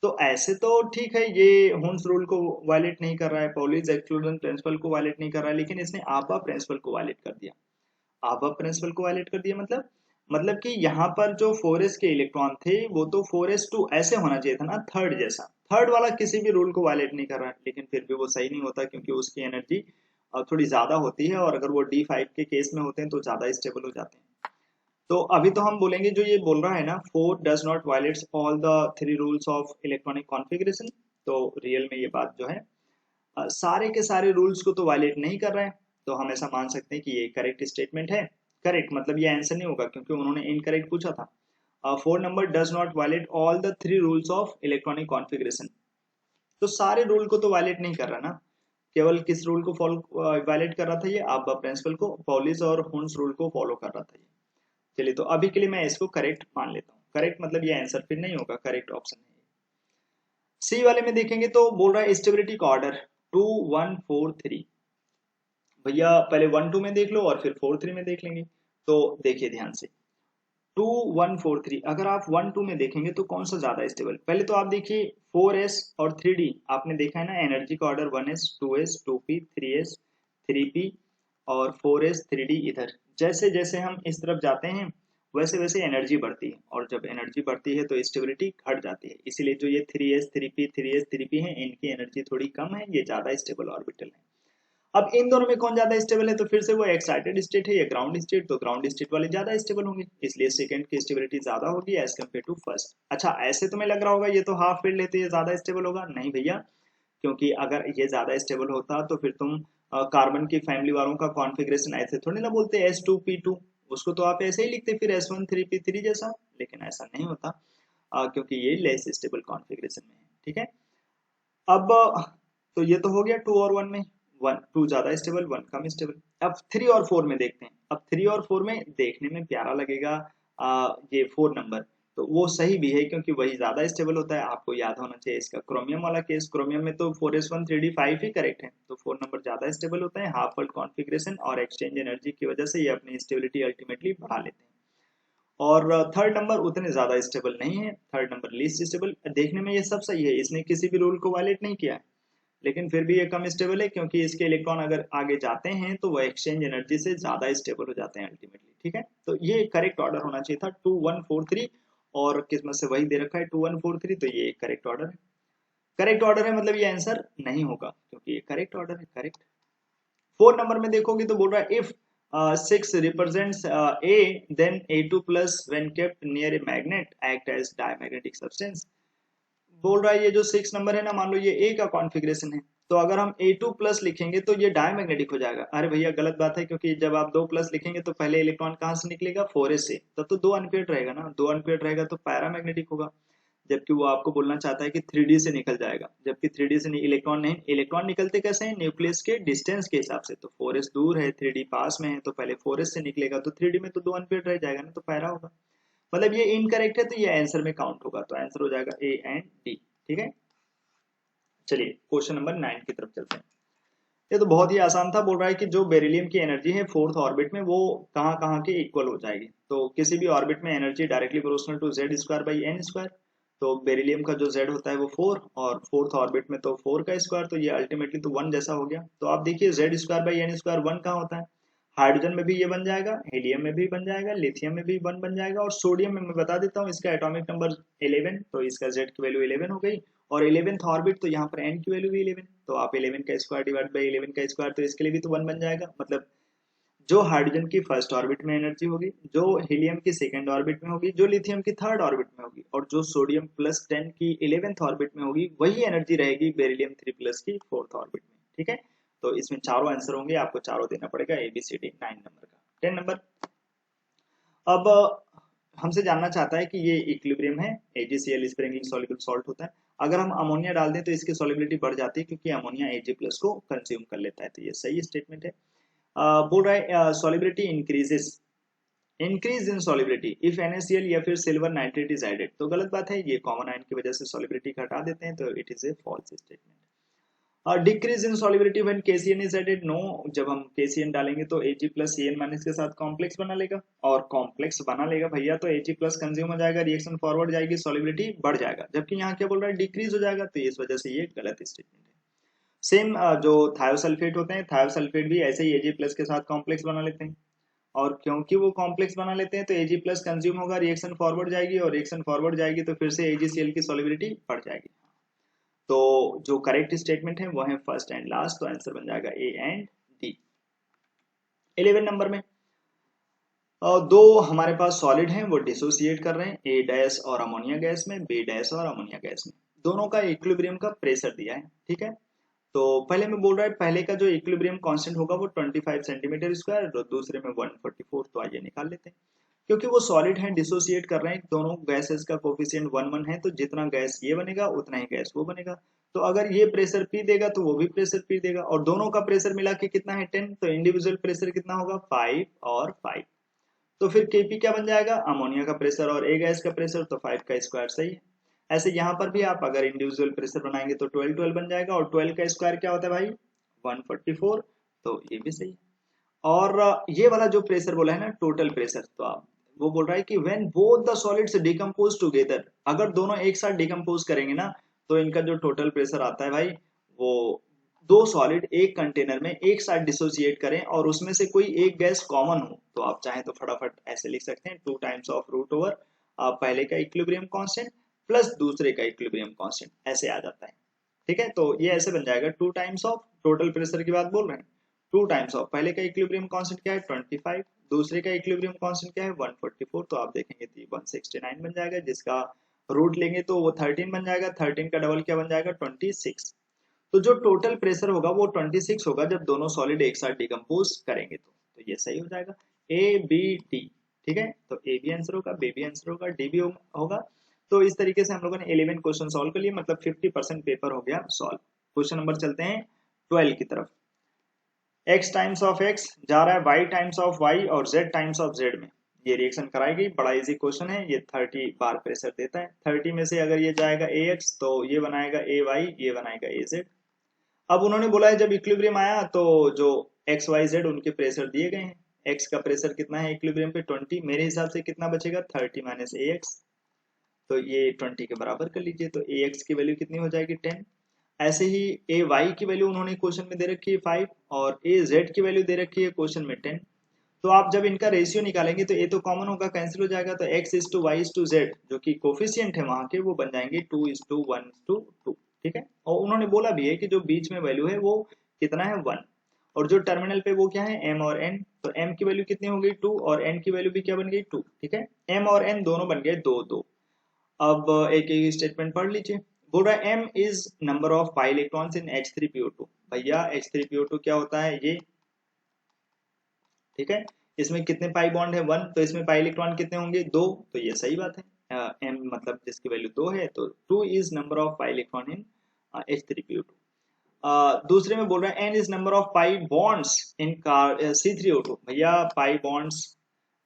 [SPEAKER 1] तो ऐसे तो ठीक है, ये हुन्स रूल को वायलेट नहीं कर रहा है, पॉलीज एक्सक्लूजन प्रिंसिपल को वायलेट नहीं कर रहा है, लेकिन इसने आपा प्रिंसिपल को वायलेट कर दिया। आपा प्रिंसिपल को वायलेट कर दिया मतलब कि यहाँ पर जो 4s के इलेक्ट्रॉन थे वो तो 4s2 ऐसे होना चाहिए था ना, थर्ड जैसा, थर्ड वाला किसी भी रूल को वायलेट नहीं कर रहा है, लेकिन फिर भी वो सही नहीं होता क्योंकि उसकी एनर्जी थोड़ी ज्यादा होती है, और अगर वो D5 के केस में होते हैं तो ज्यादा स्टेबल हो जाते हैं। तो अभी तो हम बोलेंगे जो ये बोल रहा है ना 4 does not violets all the 3 rules of electronic configuration, तो रियल में ये बात जो है सारे के सारे रूल्स को तो वायलेट नहीं कर रहा है, तो हम ऐसा मान सकते हैं कि ये करेक्ट स्टेटमेंट है। करेक्ट मतलब ये आंसर नहीं होगा क्योंकि उन्होंने इनकरेक्ट पूछा था। 4 number does not violate all the 3 rules of electronic configuration, तो सारे रूल को तो वायलेट नहीं कर रहा ना, केवल किस रूल को फॉलो वायलेट कर रहा था, ये आप प्रिंसिपल को, पॉलिस और हुन्स रूल को फॉलो कर रहा था ये। चलिए तो अभी के लिए मैं इसको करेक्ट मान लेता हूँ, करेक्ट मतलब ये आंसर फिर नहीं होगा, करेक्ट ऑप्शन है। सी वाले में देखेंगे तो बोल रहा है स्टेबिलिटी का ऑर्डर 2 1 4 3। भैया पहले 1 2 में देख लो और फिर 4 3 में देख लेंगे। तो देखिए ध्यान से 2 1 4 3, अगर आप 1 2 में देखेंगे तो कौन सा ज्यादा स्टेबल, पहले तो आप देखिए 4s और 3d, आपने देखा है ना एनर्जी का order 1s 2s 2p 3s 3p और 4s 3d। इधर जैसे जैसे हम इस तरफ जाते हैं वैसे वैसे एनर्जी बढ़ती है, और जब एनर्जी बढ़ती है तो स्टेबिलिटी घट जाती है, इसीलिए जो ये 3s 3p 3s 3p है इनकी एनर्जी थोड़ी कम है, ये ज्यादा स्टेबल ऑर्बिटल है। अब इन दोनों में कौन ज्यादा स्टेबल है, तो फिर से वो एक्साइटेड स्टेट है या ग्राउंड स्टेट, तो ग्राउंड स्टेट वाले ज्यादा स्टेबल होंगे, इसलिए सेकंड की स्टेबिलिटी ज्यादा होगी एज कम्पेयर टू फर्स्ट। अच्छा ऐसे तुम्हें लग रहा होगा ये तो हाफ फील्ड है तो ये ज्यादा स्टेबल होगा, नहीं भैया, क्योंकि अगर ये ज्यादा स्टेबल होता तो फिर तुम कार्बन की फैमिली वालों का कॉन्फ़िगरेशन ऐसे थोड़ी ना बोलते S2P2, उसको तो आप ऐसे ही लिखते फिर S1 3P3 जैसा, लेकिन ऐसा नहीं होता क्योंकि ये लेस स्टेबल कॉन्फ़िगरेशन में है। ठीक है, अब तो ये तो हो गया 2 और 1 में, 1 2 ज्यादा स्टेबल 1 कम स्टेबल। अब 3 और 4 में देखते हैं, अब 3 और 4 में देखने में प्यारा लगेगा ये 4 नंबर, तो वो सही भी है क्योंकि वही ज्यादा स्टेबल होता है। आपको याद होना चाहिए इसका क्रोमियम वाला केस, क्रोमियम में तो 4s1 3d5 ही करेक्ट है, तो 4 नंबर ज्यादा स्टेबल होता है, हाफ वर्ल्ड कॉन्फ़िगरेशन और एक्सचेंज एनर्जी की वजह से ये अपनी स्टेबिलिटी अल्टीमेटली बढ़ा लेते हैं। और थर्ड नंबर उतने ज्यादा स्टेबल नहीं है, थर्ड नंबर लीस्ट स्टेबल, देखने में ये सब सही है, इसने किसी भी रूल को वायलेट नहीं किया है, लेकिन फिर भी ये कम स्टेबल है क्योंकि इसके इलेक्ट्रॉन अगर आगे जाते हैं तो वो एक्सचेंज एनर्जी से ज्यादा स्टेबल हो जाते हैं अल्टीमेटली। ठीक है, तो ये करेक्ट ऑर्डर होना चाहिए था 2 1 4 3, और किस्मत से वही दे रखा है 2 1 4 3, तो ये करेक्ट ऑर्डर है। करेक्ट ऑर्डर है मतलब ये आंसर नहीं होगा क्योंकि ये करेक्ट ऑर्डर है, करेक्ट। 4 नंबर में देखोगे तो बोल रहा है if 6 represents A, then A2 plus when kept near a magnet act as diamagnetic substance। बोल रहा है ये जो 6 नंबर है ना, मान लो ये A का कॉन्फ़िगरेशन है, तो अगर हम A2 प्लस लिखेंगे तो ये डायमैग्नेटिक हो जाएगा। अरे भैया गलत बात है, क्योंकि जब आप 2 प्लस लिखेंगे तो पहले इलेक्ट्रॉन कहाँ से निकलेगा, 4s से, तब तो 2 अनपेयर्ड रहेगा ना, 2 अनपेयर्ड रहेगा तो पैरामैग्नेटिक होगा, जबकि वो आपको बोलना चाहता है कि 3D से निकल जाएगा, जबकि 3D से इलेक्ट्रॉन नहीं, इलेक्ट्रॉन निकलते कैसे हैं, न्यूक्लियस के डिस्टेंस के हिसाब से, तो 4s दूर है 3D पास में है, तो पहले 4s से निकलेगा, तो 3D में तो 2 अनपेयर्ड रह जाएगा ना, तो पैरा होगा, मतलब ये इनकरेक्ट है तो ये आंसर में काउंट होगा, तो आंसर हो जाएगा A एंड D। ठीक है, चलिए क्वेश्चन नंबर 9 की तरफ चलते हैं। ये तो बहुत ही आसान था, बोल रहा है कि जो बेरिलियम की एनर्जी है फोर्थ ऑर्बिट में वो कहाँ कहाँ के इक्वल हो जाएगी, तो किसी भी ऑर्बिट में energy directly proportional to Z square by N square, तो बेरिलियम का जो जेड होता है वो 4, और फोर्थ ऑर्बिट में तो 4 का स्क्वायर, तो ये अल्टीमेटली तो 1 जैसा हो गया। तो आप देखिए Z square by N square 1 कहाँ होता है, हाइड्रोजन में भी ये बन जाएगा, हीलियम में भी बन जाएगा, लिथियम में भी 1 बन जाएगा, और सोडियम में मैं बता देता हूँ इसका एटॉमिक नंबर 11, तो इसका जेड की वैल्यू 11 हो गई, और 11th ऑर्बिट तो यहाँ पर एन की वैल्यू भी 11, तो आप 11 का स्क्वायर डिवाइड बाई 11 का स्क्वायर, तो इसके लिए भी तो 1 बन जाएगा, मतलब जो हाइड्रोजन की फर्स्ट ऑर्बिट में एनर्जी होगी, जो हीलियम की सेकेंड ऑर्बिट में होगी, जो लिथियम की थर्ड ऑर्बिट में होगी, और जो सोडियम +10 की 11th ऑर्बिट में होगी, वही एनर्जी रहेगी बेरिलियम 3+ की फोर्थ ऑर्बिट में। ठीक है, तो इसमें चारों आंसर होंगे, आपको चारों देना पड़ेगा, ABCD 9 नंबर का। 10 नंबर, अब हमसे जानना चाहता है कि ये इक्विलिब्रियम है, AgCl स्प्रिंगलिंग सॉल्युबल सॉल्ट होता है। अगर हम अमोनिया डाल दें तो इसकी सॉल्युबिलिटी बढ़ जाती है, क्योंकि अमोनिया Ag+ को कंज्यूम कर लेता है। तो ये सही स्टेटमेंट है। बोल रहा है solubility increase in solubility if NaCl या फिर सिल्वर नाइट्रेट इज एडेड। तो गलत बात है, ये कॉमन आयन की वजह से सॉल्युबिलिटी घटा देते हैं, तो it is a false statement. Decrease in solubility when KCN is added, no. जब हम KCN डालेंगे तो Ag+ Cn- के साथ कॉम्प्लेक्स बना लेगा, और कॉम्प्लेक्स बना लेगा भैया तो Ag+ कंज्यूम हो जाएगा, रिएक्शन फॉरवर्ड जाएगी, सॉल्युबिलिटी बढ़ जाएगा, जबकि यहाँ क्या बोल रहा है, डिक्रीज हो जाएगा, तो इस वजह से ये गलत स्टेटमेंट है। सेम जो थायोसल्फेट होते हैं, थायोसल्फेट भी ऐसे ही Ag+ के साथ कॉम्प्लेक्स बना लेते हैं, और क्योंकि वो कॉम्प्लेक्स बना लेते हैं तो Ag+ कंज्यूम होगा, रिएक्शन फॉरवर्ड जाएगी, और रिएक्शन फॉरवर्ड जाएगी तो फिर से AgCl की सॉल्युबिलिटी बढ़ जाएगी। तो जो करेक्ट स्टेटमेंट है वो है फर्स्ट एंड लास्ट, तो आंसर बन जाएगा A एंड D। 11 नंबर में दो हमारे पास सॉलिड हैं, वो डिसोसिएट कर रहे हैं, A- और अमोनिया गैस में, B- और अमोनिया गैस में। दोनों का इक्विलिब्रियम का प्रेशर दिया है। ठीक है, तो पहले में बोल रहा है पहले का जो इक्विलिब्रियम कांस्टेंट होगा वो 25 सेंटीमीटर स्क्वायर, और दूसरे में 144। तो आइए निकाल लेते हैं। क्योंकि वो सॉलिड है, डिसोसिएट कर रहे हैं, दोनों गैसेस का कोफिशिएंट 1 1 है, तो जितना गैस ये बनेगा उतना ही गैस वो बनेगा। तो अगर ये प्रेशर P देगा तो वो भी प्रेशर P देगा, और दोनों का प्रेशर मिला के कितना है 10, तो इंडिविजुअल प्रेशर कितना होगा 5 और 5। तो फिर Kp क्या बन जाएगा, अमोनिया का प्रेशर और A गैस का प्रेशर, तो 5 का स्क्वायर सही है। ऐसे यहाँ पर भी आप अगर इंडिविजुअल प्रेशर बनाएंगे तो 12 12 बन जाएगा, और 12 का स्क्वायर क्या होता है भाई 144, तो ये भी सही है। और ये वाला जो प्रेशर बोला है ना टोटल प्रेशर, तो आप वो बोल रहा है कि when both the solids decompose together, अगर दोनों एक साथ डिकम्पोज करेंगे ना, तो इनका जो टोटल प्रेशर आता है भाई, वो दो सॉलिड एक कंटेनर में एक साथ डिसोसिएट करें और उसमें से कोई एक गैस कॉमन हो, तो आप चाहें तो फटाफट ऐसे लिख सकते हैं 2 टाइम्स ऑफ रूट ओवर पहले का इक्विलिब्रियम कांस्टेंट प्लस दूसरे का इक्विलिब्रियम कांस्टेंट, ऐसे आ जाता है। ठीक है, तो ये ऐसे बन जाएगा 2 टाइम्स ऑफ टोटल प्रेशर की बात बोल रहे हैं, 2 टाइम्स ऑफ पहले का इक्विलिब्रियम कांस्टेंट क्या है 25, दूसरे का इक्विलिब्रियम कांस्टेंट क्या है 144, तो आप देखेंगे तो 169 बन जाएगा, जिसका रूट लेंगे तो वो 13 बन जाएगा, 13 का डबल क्या बन जाएगा 26। तो जो टोटल प्रेशर होगा वो 26 होगा जब दोनों सॉलिड एक साथ डिकम्पोज करेंगे, तो ये सही हो जाएगा ABD। ठीक है, तो ए भी आंसर होगा, बी भी आंसर होगा, डी भी होगा। तो इस तरीके से हम लोगों ने 11 क्वेश्चन सॉल्व कर लिए, मतलब 50% पेपर हो गया सॉल्व। क्वेश्चन नंबर चलते हैं 12 की तरफ। x टाइम्स ऑफ x जा रहा है y टाइम्स ऑफ y और z टाइम्स ऑफ z में, ये रिएक्शन कराएगी। बड़ा इजी क्वेश्चन है, ये 30 बार प्रेशर देता है। 30 में से अगर ये जाएगा ax तो ये बनाएगा ay, ये बनाएगा az। अब उन्होंने बोला है जब इक्विलिब्रियम आया तो जो एक्स वाई जेड उनके प्रेशर दिए गए हैं, एक्स का प्रेशर कितना है इक्विलिब्रियम पे 20, मेरे हिसाब से कितना बचेगा 30 माइनस ए एक्स, तो ये 20 के बराबर कर लीजिए, तो ए एक्स की वैल्यू कितनी हो जाएगी 10। ऐसे ही ए वाई की वैल्यू उन्होंने क्वेश्चन में दे रखी है 5, और ए जेड की वैल्यू दे रखी है क्वेश्चन में 10। तो आप जब इनका रेशियो निकालेंगे तो ए तो कॉमन होगा, कैंसिल हो जाएगा, तो X is to Y is to Z जो कि कोफिशियंट है वहां के, वो बन जाएंगे 2:1:2। ठीक है, और उन्होंने बोला भी है कि जो बीच में वैल्यू है वो कितना है 1, और जो टर्मिनल पे वो क्या है m और n, तो m की वैल्यू कितनी हो गई 2 और n की वैल्यू भी क्या बन गई 2। ठीक है, m और n दोनों बन गए 2 2। अब एक एक स्टेटमेंट पढ़ लीजिए। बोल रहा है m is number of pi electrons in H3PO2। भैया H3PO2 क्या होता है ये, ठीक है, इसमें कितने पाई बॉन्ड है 1, तो इसमें पाई इलेक्ट्रॉन कितने होंगे 2, तो ये सही बात है। m मतलब जिसकी वैल्यू 2 है, तो 2 is number of pi electron in H3PO2। दूसरे में बोल रहा है n is number of pi bonds in car C3O2। भैया पाई बॉन्ड्स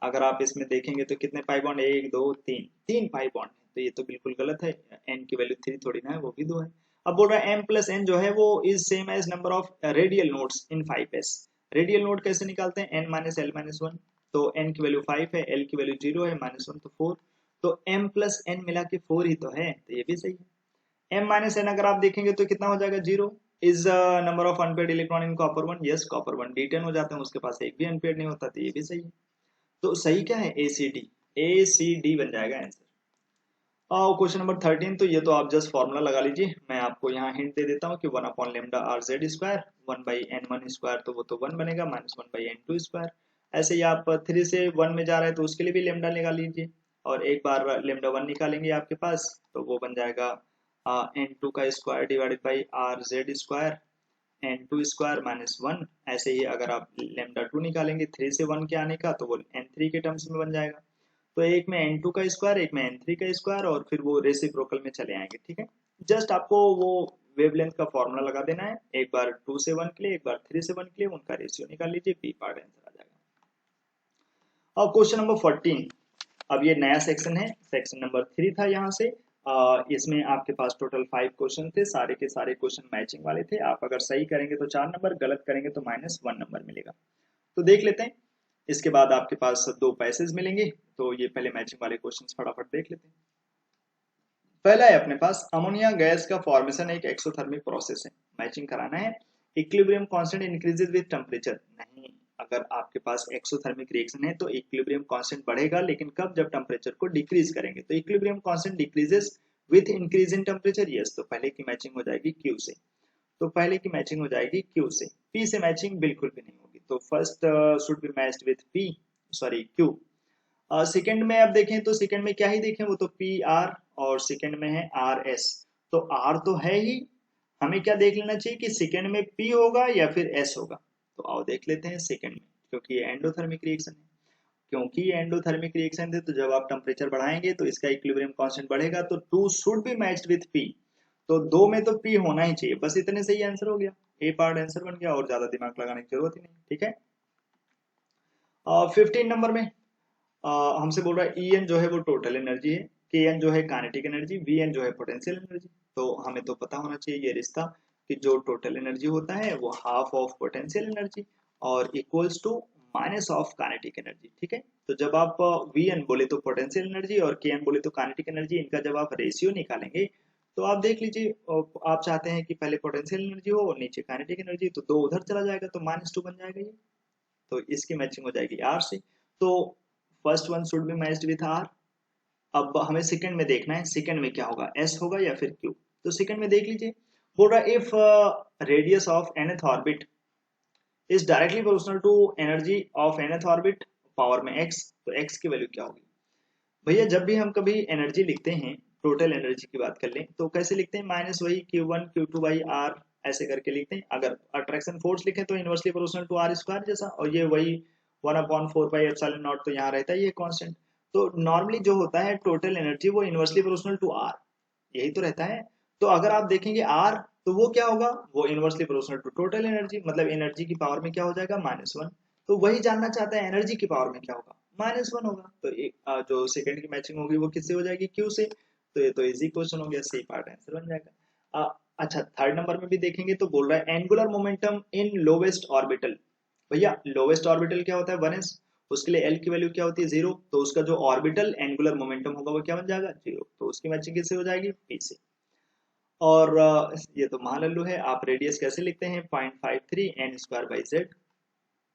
[SPEAKER 1] अगर आप इसमें देखेंगे तो कितने पाई बॉन्ड, 1 2 3, 3 पाई बॉन्ड है, तो ये तो बिल्कुल गलत है, n की वैल्यू 3 थोड़ी ना है, वो भी 2 है। अब बोल रहा है m प्लस n जो है वो is same as number of radial nodes in 5s। Radial node कैसे निकालते हैं, n माइनस l माइनस 1, तो n की वैल्यू 5 है, l की वैल्यू 0 है, माइनस 1 तो 4, तो m प्लस n मिला के 4 ही तो है, तो ये भी सही है। m माइनस n अगर आप देखेंगे तो कितना हो जाएगा 0, is number of unpaired electron in copper 1, yes copper 1 d10 हो जाते हैं, उसके पास एक भी अनपेयर्ड नहीं होता, तो ये भी सही है। तो सही क्या है ACD बन जाएगा आंसर। और क्वेश्चन नंबर 13, तो ये तो आप जस्ट फॉर्मूला लगा लीजिए, मैं आपको यहाँ हिंट दे देता हूँ कि 1/λ r z square 1/n1 square, तो वो तो 1 बनेगा, -1/n2 स्क्वायर, ऐसे ही आप 3 से 1 में जा रहे हैं तो उसके लिए भी लेमडा निकाल लीजिए, और एक बार लेमडा 1 निकालेंगे आपके पास तो वो बन जाएगा n2 का square divided by are Z square n2 square minus 1। ऐसे ही अगर आप लेमडा 2 निकालेंगे 3 से 1 के आने का तो वो n3 के टर्म्स में बन जाएगा। तो एक में n2 का स्क्वायर, एक में n3 का स्क्वायर, और फिर वो रेसिप्रोकल में चले आएंगे। ठीक है, जस्ट आपको वो वेवलेंथ का फॉर्मूला लगा देना है, एक बार 2 से 1 के लिए, एक बार 3 से 1 के लिए, उनका रेशियो निकाल लीजिए, बी पार्ट आंसर आ जाएगा। और क्वेश्चन नंबर 14, अब ये नया सेक्शन है, सेक्शन नंबर 3 था यहाँ से। इसमें आपके पास टोटल 5 क्वेश्चन थे, सारे के सारे क्वेश्चन मैचिंग वाले थे। आप अगर सही करेंगे तो 4 नंबर, गलत करेंगे तो -1 नंबर मिलेगा। तो देख लेते हैं, इसके बाद आपके पास 2 पैसेज मिलेंगे। तो ये पहले मैचिंग वाले क्वेश्चन फटाफट देख लेते हैं। पहला है अपने पास, अमोनिया गैस का फॉर्मेशन एक एक्सोथर्मिक प्रोसेस है, मैचिंग कराना है। Equilibrium constant increases with temperature, नहीं, अगर आपके पास एक्सोथर्मिक रिएक्शन है तो इक्विलिब्रियम कांस्टेंट बढ़ेगा, लेकिन कब, जब टेम्परेचर को डिक्रीज करेंगे। तो equilibrium constant decreases with increase in temperature, yes, तो पहले की मैचिंग हो जाएगी क्यू से। तो पहले की मैचिंग हो जाएगी क्यू से, पी से मैचिंग बिल्कुल भी नहीं होगी। तो first should be matched with P, sorry Q. Second में अब देखें तो सेकंड में क्या ही देखें, वो तो पी आर, और सेकंड में है आर एस। तो आर तो है ही, हमें क्या देख लेना चाहिए कि सेकंड में पी होगा या फिर एस होगा। तो आओ देख लेते हैं सेकंड में, क्योंकि ये एंडोथर्मिक रिएक्शन है। क्योंकि ये एंडोथर्मिक रिएक्शन है तो जब आप टेम्परेचर बढ़ाएंगे तो इसका इक्विलिब्रियम कांस्टेंट बढ़ेगा, तो 2 should be matched with P. तो 2 में तो पी होना ही चाहिए, बस इतने से ही आंसर हो गया, ए पार्ट आंसर बन गया, और ज्यादा दिमाग लगाने की जरूरत ही नहीं। ठीक है, 15 नंबर में हमसे बोल रहा है ई एन जो है वो टोटल एनर्जी है, के एन जो है काइनेटिक एनर्जी, वी एन जो है पोटेंशियल एनर्जी। तो हमें तो पता होना चाहिए ये रिश्ता कि जो टोटल एनर्जी होता है वो हाफ ऑफ पोटेंशियल एनर्जी और equals to minus of kinetic energy. ठीक है, तो जब आप वी एन बोले तो पोटेंशियल एनर्जी और के एन बोले तो काइनेटिक एनर्जी, इनका जब आप रेशियो निकालेंगे तो आप देख लीजिए, आप चाहते हैं कि पहले पोटेंशियल एनर्जी हो और नीचे काइनेटिक एनर्जी, तो 2 उधर चला जाएगा तो -2 बन जाएगा ये। तो इसकी मैचिंग हो जाएगी आर से। तो first one should be matched with R. अब हमें सेकंड में देखना है, सेकंड में क्या होगा, एस होगा या फिर क्यू। तो सेकंड में देख लीजिए, बोल रहा if radius of nth orbit is directly proportional to energy of nth orbit power में x, तो x की वैल्यू क्या होगी। भैया जब भी हम कभी एनर्जी लिखते हैं, टोटल एनर्जी की बात कर लें तो कैसे लिखते हैं, माइनस वही Q1 Q2 बाई आर ऐसे करके लिखते हैं। अगर अट्रैक्शन फोर्स लिखे तो inversely proportional to R square जैसा, और ये वही 1/4 पाई एप्सिलॉन नॉट, तो यहाँ रहता है ये कांस्टेंट। तो नॉर्मली जो होता है टोटल एनर्जी वो इनवर्सली प्रोपोर्शनल टू आर, यही तो रहता है। तो अगर आप देखेंगे आर तो वो क्या होगा, वो inversely proportional to total energy, मतलब एनर्जी की पावर में क्या हो जाएगा, -1। तो वही जानना चाहता है एनर्जी की पावर में क्या होगा, -1 होगा। तो जो सेकंड की मैचिंग होगी वो किससे हो जाएगी, क्यू से। तो ये तो इजी क्वेश्चन हो गया, सी पार्ट आंसर बन जाएगा। अच्छा, थर्ड नंबर में भी देखेंगे तो बोल रहा है angular momentum in lowest orbital. भैया लोवेस्ट ऑर्बिटल क्या होता है, 1s, उसके लिए एल की वैल्यू क्या होती है, 0। तो उसका जो ऑर्बिटल एंगुलर मोमेंटम होगा वो क्या बन जाएगा, 0। तो उसकी मैचिंग किससे हो जाएगी, पी से। और ये तो महालल्लू है, आप रेडियस कैसे लिखते हैं, 0.53 n स्क्वायर बाई जेड,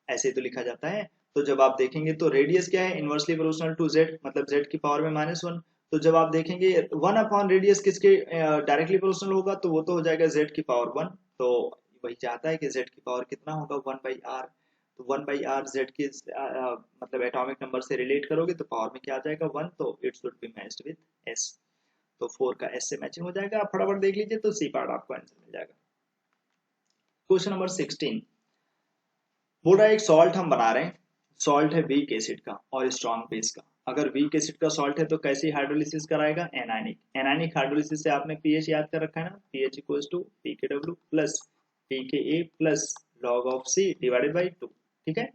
[SPEAKER 1] ऐसे तो लिखा जाता है। तो जब आप देखेंगे तो रेडियस क्या है, इनवर्सली प्रोपोर्शनल टू जेड, मतलब जेड की पावर में -1। तो जब आप देखेंगे 1 अपॉन रेडियस किसके डायरेक्टली प्रोपोर्शनल होगा, तो वो तो हो जाएगा जेड की पावर 1। तो वही चाहता है कि जेड की पावर कितना होगा, 1/r। तो 1/r जेड की मतलब एटॉमिक नंबर से रिलेट करोगे तो पावर में क्या आ जाएगा, 1। तो it should be matched with s। तो 4 का s से मैचिंग हो जाएगा। आप फटाफट देख लीजिए तो सी पार्ट आपको आंसर मिल जाएगा। क्वेश्चन नंबर 16 बोल रहा है एक सॉल्ट हम बना रहे हैं, सॉल्ट है वीक एसिड का और स्ट्रॉन्ग बेस का। अगर वीक एसिड का सॉल्ट है तो कैसी हाइड्रोलिसिस कराएगा, एनायनिक। एनायनिक हाइड्रोलिसिस से आपने पीएच याद कर रखा है ना, pH equals to pKw plus pKa plus log of C divided by 2। ठीक है,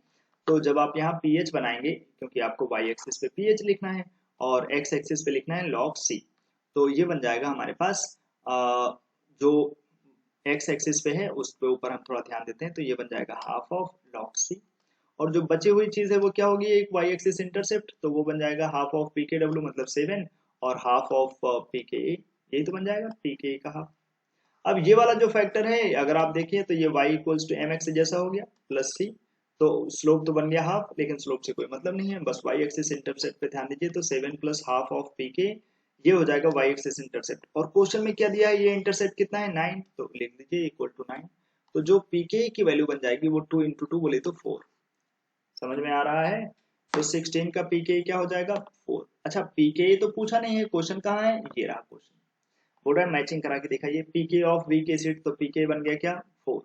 [SPEAKER 1] तो जब आप यहाँ pH बनाएंगे, क्योंकि आपको y एक्सिस पे pH लिखना है और x एक्सिस पे लिखना है log C, तो ये बन जाएगा हमारे पास जो एक्स एक्सिस पे है उस पे ऊपर हम थोड़ा ध्यान देते हैं, तो ये बन जाएगा हाफ ऑफ log C। और जो बची हुई चीज है वो क्या होगी, एक y एक्सिस इंटरसेप्ट, तो वो बन जाएगा हाफ ऑफ pKw मतलब 7 और हाफ ऑफ pKa, यही तो बन जाएगा pKa का हाफ। अब ये वाला जो फैक्टर है अगर आप देखिए तो ये y इक्वल्स टू mx जैसा हो गया प्लस c। तो स्लोप तो बन गया हाफ, लेकिन स्लोप से कोई मतलब नहीं है, बस y एक्सिस इंटरसेप्ट पे ध्यान दीजिए। तो 7 प्लस हाफ ऑफ pk, ये हो जाएगा y एक्सिस इंटरसेप्ट। और क्वेश्चन में क्या दिया है, ये इंटरसेप्ट कितना है, 9, तो लिख दीजिए इक्वल टू 9। तो जो pk की वैल्यू बन जाएगी वो 2 into 2 बोले तो 4।
[SPEAKER 2] समझ में आ रहा है? तो 16 का पीके क्या हो जाएगा 4। अच्छा पीके तो पूछा नहीं है, क्वेश्चन कहाँ है, ये रहा क्वेश्चन। बोल रहा है मैचिंग करा के दिखाइए पीके ऑफ वीक एसिड, तो पीके बन गया क्या 4।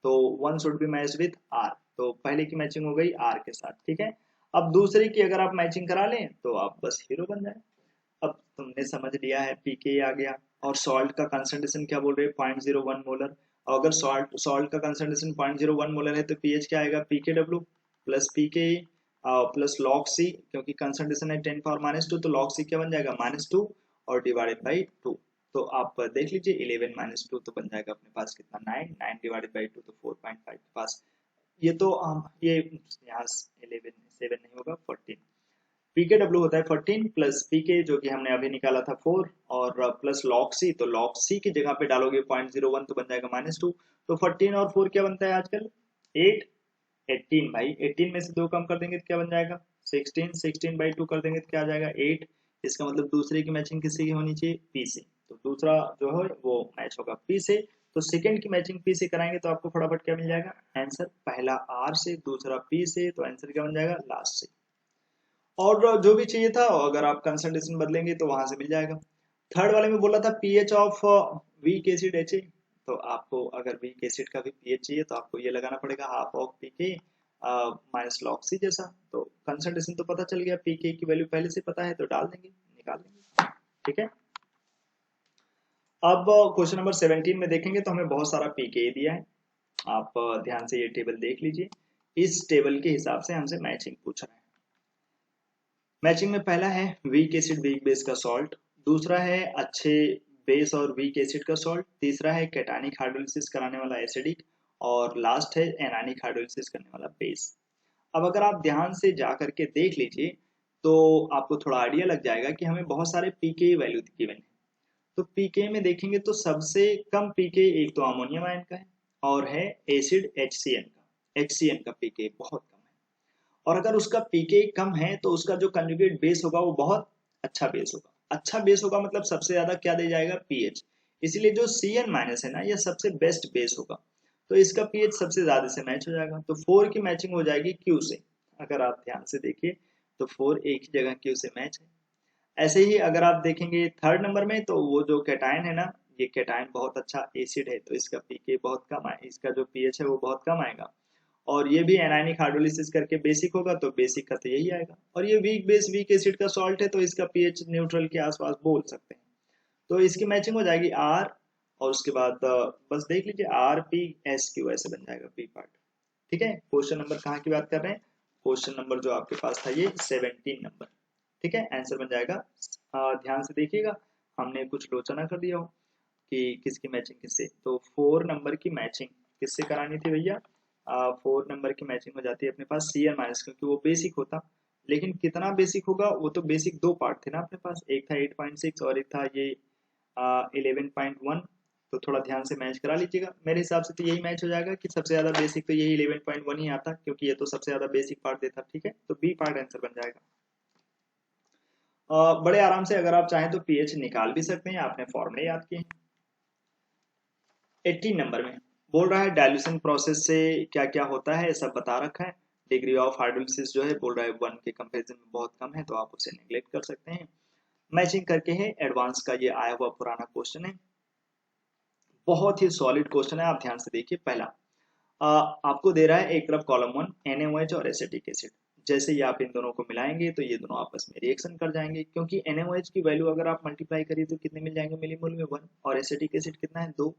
[SPEAKER 2] तो 1 should be matched with R, तो पहले की मैचिंग हो गई आर के साथ, ठीक है। अब दूसरे की अगर आप मैचिंग करा लें तो आप बस हीरो बन जाए। अब तुमने समझ लिया है पीके आ गया। और सॉल्ट का कंसंट्रेशन क्या बोल रहे हैं 0.01 मोलर। और अगर सॉल्ट सॉल्ट का कंसंट्रेशन 0.01 मोलर है तो पीएच क्या आएगा पीके डब्ल्यू प्लस पीके प्लस लॉग सी, क्योंकि कंसंट्रेशन है 10⁻², तो लॉग सी क्या बन जाएगा -2 और डिवाइडेड बाई 2। तो आप देख लीजिए 11 - 2 तो बन जाएगा अपने पास कितना 9, 9 डिवाइडेड बाई 2 तो 4.5 के पास। ये तो ये यहाँ 11 7 नहीं होगा 14। पीके डब्ल्यू होता है 14 प्लस पीके जो कि हमने अभी निकाला था 4 और प्लस लॉग सी, तो लॉग सी की जगह पे डालोगे 0.01 तो बन जाएगा -2। तो 14 और 4 क्या बनता है आजकल 8। 18 भाई 18 में से 2 कम कर देंगे तो क्या बन जाएगा 16। 16 बाई 2 कर देंगे तो क्या आ जाएगा 8। इसका मतलब दूसरे की मैचिंग किसी की होनी चाहिए पी से, तो दूसरा जो है वो मैच होगा पी से। तो सेकंड की मैचिंग पी से कराएंगे तो आपको फटाफट क्या मिल जाएगा आंसर, पहला आर से दूसरा पी से, तो आंसर क्या बन जाएगा लास्ट से। और जो भी चाहिए था अगर आप कंसंट्रेशन बदलेंगे तो वहां से मिल जाएगा। थर्ड वाले में बोला था pH of weak acid H, तो आपको अगर वीक एसिड का भी पीएच चाहिए तो आपको ये लगाना पड़ेगा half of PK minus log C जैसा। तो कंसंट्रेशन तो पता चल गया, पीके की वैल्यू पहले से पता है तो डाल देंगे निकाल देंगे, ठीक है। अब क्वेश्चन नंबर 17 में देखेंगे तो हमें बहुत सारा पीके दिया है। आप ध्यान से ये टेबल देख लीजिए, इस टेबल के हिसाब से हमसे मैचिंग पूछ रहा है। मैचिंग में पहला है वीक एसिड वीक बेस का सॉल्ट, दूसरा है अच्छे बेस और वीक एसिड का सॉल्ट, तीसरा है कैटानिक हाइड्रोलिसिस कराने वाला एसिडिक, और लास्ट है एनानिक हाइड्रोलिसिस करने वाला बेस। अब अगर आप ध्यान से जा करके देख लीजिए तो आपको थोड़ा आइडिया लग जाएगा कि हमें बहुत सारे पीके वैल्यू गिवन है। तो पीके में देखेंगे तो सबसे कम पीके एक तो अमोनियम आयन का है और है एसिड HCN का, HCN का पीके बहुत कम है। और अगर उसका पीके कम है तो उसका जो कंजुगेट बेस होगा वो बहुत अच्छा बेस होगा। अच्छा बेस होगा मतलब सबसे ज्यादा क्या दे जाएगा पीएच, इसीलिए जो CN माइनस है ना यह सबसे बेस्ट बेस होगा, तो इसका पीएच सबसे ज्यादा से मैच हो जाएगा। तो 4 की मैचिंग हो जाएगी क्यू से। अगर आप ध्यान से देखिए तो 4 एक ही जगह क्यू से मैच है। ऐसे ही अगर आप देखेंगे थर्ड नंबर में तो वो जो कैटायन है ना, ये कैटायन बहुत अच्छा एसिड है तो इसका पीके बहुत कम आए, इसका जो पीएच है वो बहुत कम आएगा। और ये भी एनायनिक हाइड्रोलिसिस करके बेसिक होगा तो बेसिक का तो यही आएगा। और ये वीक बेस वीक एसिड का सॉल्ट है तो इसका पीएच न्यूट्रल के आसपास बोल सकते हैं। तो इसकी मैचिंग हो जाएगी आर, और उसके बाद बस देख लीजिए RPSQ ऐसे बन जाएगा पी पार्ट, ठीक है। क्वेश्चन नंबर कहाँ की बात कर रहे हैं, क्वेश्चन नंबर जो आपके पास था ये 17 नंबर, ठीक है। आंसर बन जाएगा ध्यान से देखिएगा, हमने कुछ लोचना कर दिया हो कि किसकी मैचिंग किससे। तो 4 नंबर की मैचिंग किससे करानी थी भैया, 4 नंबर की मैचिंग हो जाती है अपने पास CN माइनस, क्योंकि वो बेसिक होता। लेकिन कितना बेसिक होगा, वो तो बेसिक दो पार्ट थे ना अपने पास, एक था 8.6 और एक था ये 11.1। तो थोड़ा ध्यान से मैच करा लीजिएगा, मेरे हिसाब से तो यही मैच हो जाएगा कि सबसे ज्यादा बेसिक तो यही 11.1 ही आता, क्योंकि ये तो सबसे ज्यादा बेसिक पार्ट देता, ठीक है। तो बी पार्ट आंसर बन जाएगा। बड़े आराम से अगर आप चाहें तो पीएच निकाल भी सकते हैं, आपने फॉर्मूले याद किए हैं। 18 नंबर में बोल रहा है डाइल्यूशन प्रोसेस से क्या क्या होता है सब बता रखा है। डिग्री ऑफ हाइड्रोलिसिस जो है बोल रहा है 1 के कंपैरिजन में बहुत कम है, तो आप उसे नेग्लेक्ट कर सकते हैं। मैचिंग करके है एडवांस का, ये आया हुआ पुराना क्वेश्चन है, बहुत ही सॉलिड क्वेश्चन है। आप ध्यान से देखिए पहला आपको दे रहा है एक तरफ कॉलम 1 NaOH और एसिटिक एसिड, जैसे ही आप इन दोनों को मिलाएंगे तो ये दोनों आपस में रिएक्शन कर जाएंगे, क्योंकि NaOH की वैल्यू अगर आप मल्टीप्लाई करिए तो कितने मिल जाएंगे मिलीमोल में 1, और एसिटिक एसिड कितना है 2।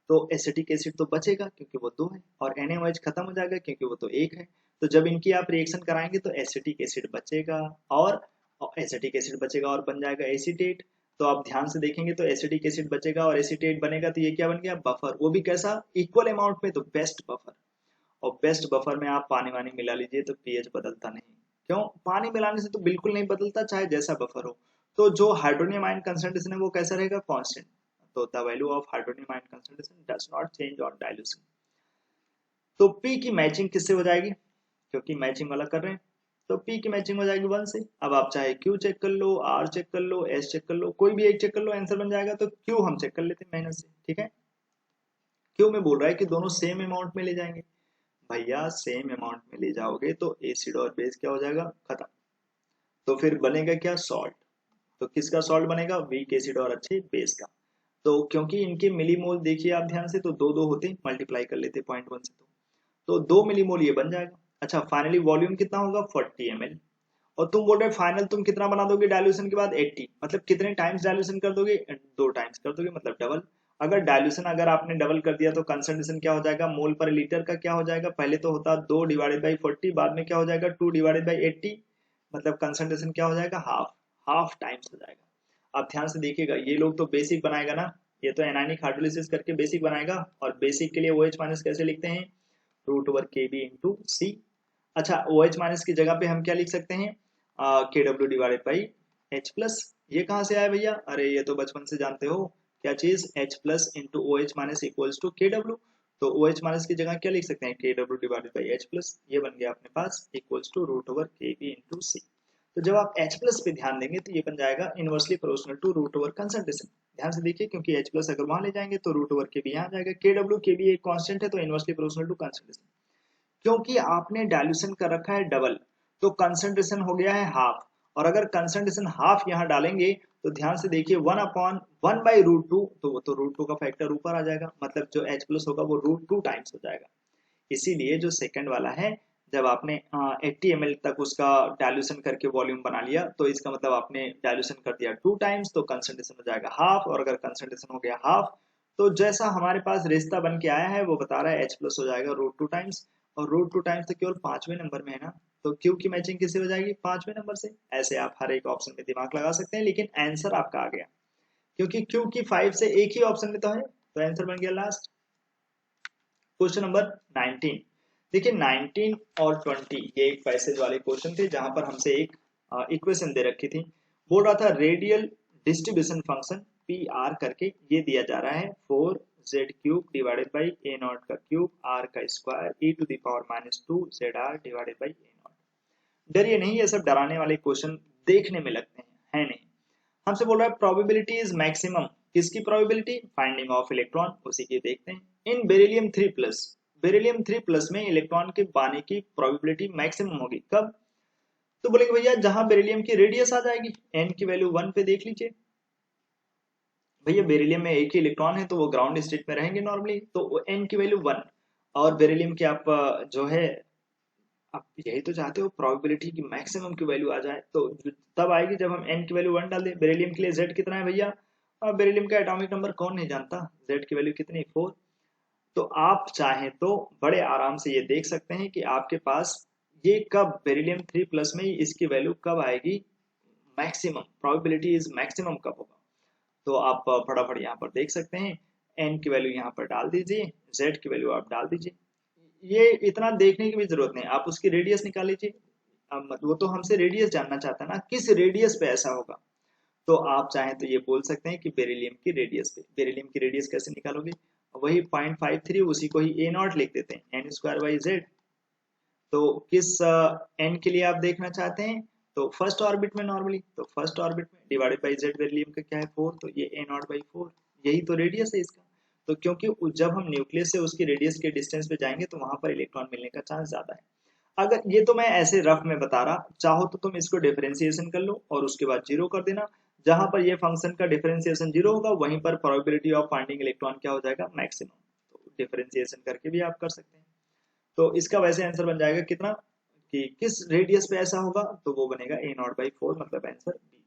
[SPEAKER 2] तो एसिटिक एसिड तो बचेगा क्योंकि वो 2 है, और NaOH खत्म हो जाएगा क्योंकि वो तो 1 है। तो जब इनकी आप रिएक्शन कराएंगे तो एसिटिक एसिड बचेगा और एसिटिक एसिड बचेगा और बन जाएगा एसीटेट। तो आप ध्यान से देखेंगे तो एसिटिक एसिड बचेगा और एसीटेट बनेगा, तो ये क्या बन गया बफर, वो भी कैसा इक्वल अमाउंट में, तो बेस्ट बफर। और बेस्ट बफर में आप पानी वानी मिला लीजिए तो पीएच बदलता नहीं, क्यों, पानी मिलाने से तो बिल्कुल नहीं बदलता चाहे जैसा बफर हो। तो जो हाइड्रोनियम आयन कंसंट्रेशन है वो कैसा रहेगा कांस्टेंट। तो the value of hydronium ion concentration does not change on dilution. तो पी की मैचिंग किससे हो जाएगी, क्योंकि मैचिंग वाला कर रहे हैं, तो पी की मैचिंग हो जाएगी 1 से। अब आप चाहे क्यू चेक कर लो, आर चेक कर लो, एस चेक कर लो, कोई भी एक चेक कर लो आंसर बन जाएगा। तो क्यू हम चेक कर लेते हैं मेहनत से, ठीक है। क्यू में बोल रहा है कि दोनों सेम अमाउंट में ले जाएंगे, भैया सेम अमाउंट में ले जाओगे तो एसिड और बेस क्या हो जाएगा, खत्म। तो फिर बनेगा क्या, सॉल्ट। तो किसका सॉल्ट बनेगा, वीक एसिड और अच्छे बेस का। तो क्योंकि इनके मिलीमोल देखिए आप ध्यान से, तो दो दो होते, मल्टीप्लाई कर लेते 0.1 से, तो 2 मिलीमोल ये बन जाएगा। अच्छा फाइनली वॉल्यूम कितना होगा 40 ml। और तुम बोल रहे फाइनल तुम कितना बना दोगे डायल्यूशन के बाद 80, मतलब कितने टाइम्स डायल्यूशन कर दोगे, 2 टाइम्स कर दोगे, मतलब डबल। अगर डायल्यूशन अगर आपने डबल कर दिया तो कंसंट्रेशन क्या हो जाएगा, मोल पर लीटर का क्या हो जाएगा, पहले तो होता 2/40, बाद में क्या हो जाएगा 2/80, मतलब कंसंट्रेशन क्या हो जाएगा, हाफ, हाफ टाइम्स हो जाएगा। आप ध्यान से देखिएगा, ये लोग तो बेसिक बनाएगा ना, ये तो एनायनिक हाइड्रोलिसिस करके बेसिक बनाएगा, और बेसिक के लिए OH माइनस कैसे लिखते हैं, √Kb/C। अच्छा OH माइनस की जगह पे हम क्या लिख सकते हैं, KW/H+। ये कहाँ से आया भैया, अरे ये तो बचपन से जानते हो, क्या चीज, H+/OH minus equals to KW। तो OH माइनस की जगह क्या लिख सकते हैं, KW/H+, ये बन गया अपने पास इक्वल्स टू √Kb/C। तो जब आप H+ पे ध्यान देंगे तो ये बन जाएगा इनवर्सली प्रोपोर्शनल टू √कंसंट्रेशन। ध्यान से देखिए, क्योंकि H+ अगर वहां ले जाएंगे तो √Kb यहाँ आ जाएगा, KW एक कांस्टेंट है तो इनवर्सली प्रोपोर्शनल टू कंसंट्रेशन। क्योंकि आपने डायल्यूशन कर रखा है डबल, तो कंसंट्रेशन हो गया है हाफ, और अगर कंसंट्रेशन हाफ यहाँ डालेंगे तो ध्यान से देखिए 1/1/√2, तो वो तो √2 का फैक्टर ऊपर आ जाएगा, मतलब जो H+ होगा वो √2 टाइम्स हो जाएगा। इसीलिए जो सेकंड वाला है, जब आपने 80 ml तक उसका डायल्यूशन करके वॉल्यूम बना लिया, तो इसका मतलब आपने डायल्यूशन कर दिया 2 टाइम्स, तो कंसंट्रेशन हो जाएगा हाफ, और अगर कंसंट्रेशन हो गया हाफ, तो जैसा हमारे पास रिश्ता बन के आया है वो बता रहा है H+ हो जाएगा √2 टाइम्स, और √2 टाइम्स तो केवल 5वें नंबर में है ना, तो क्यू की मैचिंग किससे हो जाएगी, 5वें नंबर से। ऐसे आप हर एक ऑप्शन में दिमाग लगा सकते हैं, लेकिन आंसर आपका आ गया, क्योंकि क्यू की 5 से एक ही ऑप्शन में तो है, तो आंसर बन गया लास्ट। Question number 19। देखिए 19 और 20 ये एक पैसेज वाले क्वेश्चन थे, जहां पर हमसे एक इक्वेशन दे रखी थी। बोल रहा था radial distribution function P R करके ये दिया जा रहा है 4z³ / a0 का क्यूब r का स्क्वायर e⁻²-2zr/a0। डरिए नहीं, ये सब डराने वाले क्वेश्चन देखने में लगते हैं, है नहीं। हमसे बोल रहा है प्रोबेबिलिटी इज मैक्सिमम, किसकी प्रोबेबिलिटी, फाइंडिंग ऑफ इलेक्ट्रॉन, उसी की देखते हैं। इन बेरिलियम 3+, बेरिलियम 3+ में इलेक्ट्रॉन के पाने की प्रोबेबिलिटी मैक्सिमम होगी कब, तो बोलेंगे भैया जहां बेरिलियम की रेडियस आ जाएगी, n की वैल्यू 1 पे देख लीजिए। भैया बेरिलियम में एक ही इलेक्ट्रॉन है तो वो ग्राउंड स्टेट में रहेंगे नॉर्मली, तो n की वैल्यू 1, और बेरिलियम के आप जो है, आप यही तो चाहते हो प्रोबेबिलिटी की मैक्सिमम की वैल्यू आ जाए, तो तब आएगी जब हम n की वैल्यू 1 डाल दें। बेरिलियम के लिए z कितना है भैया, बेरिलियम का एटॉमिक नंबर कौन नहीं जानता, z की वैल्यू कितनी, 4। तो आप चाहें तो बड़े आराम से ये देख सकते हैं कि आपके पास ये कब बेरिलियम 3+ में इसकी वैल्यू कब आएगी, मैक्सिमम, प्रोबेबिलिटी इज मैक्सिमम कब होगा। तो आप फटाफट यहाँ पर देख सकते हैं, n की वैल्यू यहाँ पर डाल दीजिए, z की वैल्यू आप डाल दीजिए। ये इतना देखने की भी जरूरत नहीं, आप उसकी रेडियस निकाल लीजिए। वो तो हमसे रेडियस जानना चाहता है ना, किस रेडियस पे ऐसा होगा। तो आप चाहें तो ये बोल सकते हैं कि बेरिलियम की रेडियस पे। बेरिलियम की रेडियस कैसे निकालोगे, वही 0.53, उसी को ही a0 लिख देते हैं, n²/z। तो किस n के लिए आप देखना चाहते हैं, तो फर्स्ट ऑर्बिट में नॉर्मली, तो फर्स्ट ऑर्बिट में डिवाइडेड बाई z, बेरिलियम का क्या है 4, तो ये a0/4, यही तो रेडियस है इसका। तो क्योंकि जब हम न्यूक्लियस से उसकी रेडियस के डिस्टेंस पे जाएंगे तो वहां पर इलेक्ट्रॉन मिलने का चांस ज्यादा है। अगर ये तो मैं ऐसे रफ में बता रहा, चाहो तो तुम इसको डिफरेंशिएशन कर लो और उसके बाद जीरो कर देना, जहां पर ये फंक्शन का डिफरेंशिएशन जीरो होगा वहीं पर प्रोबेबिलिटी ऑफ फाइंडिंग इलेक्ट्रॉन क्या हो जाएगा, मैक्सिमम। तो डिफरेंशिएशन करके भी आप कर सकते हैं। तो इसका वैसे आंसर बन जाएगा कितना, कि किस रेडियस पे ऐसा होगा, तो वो बनेगा a0/4, मतलब आंसर बी।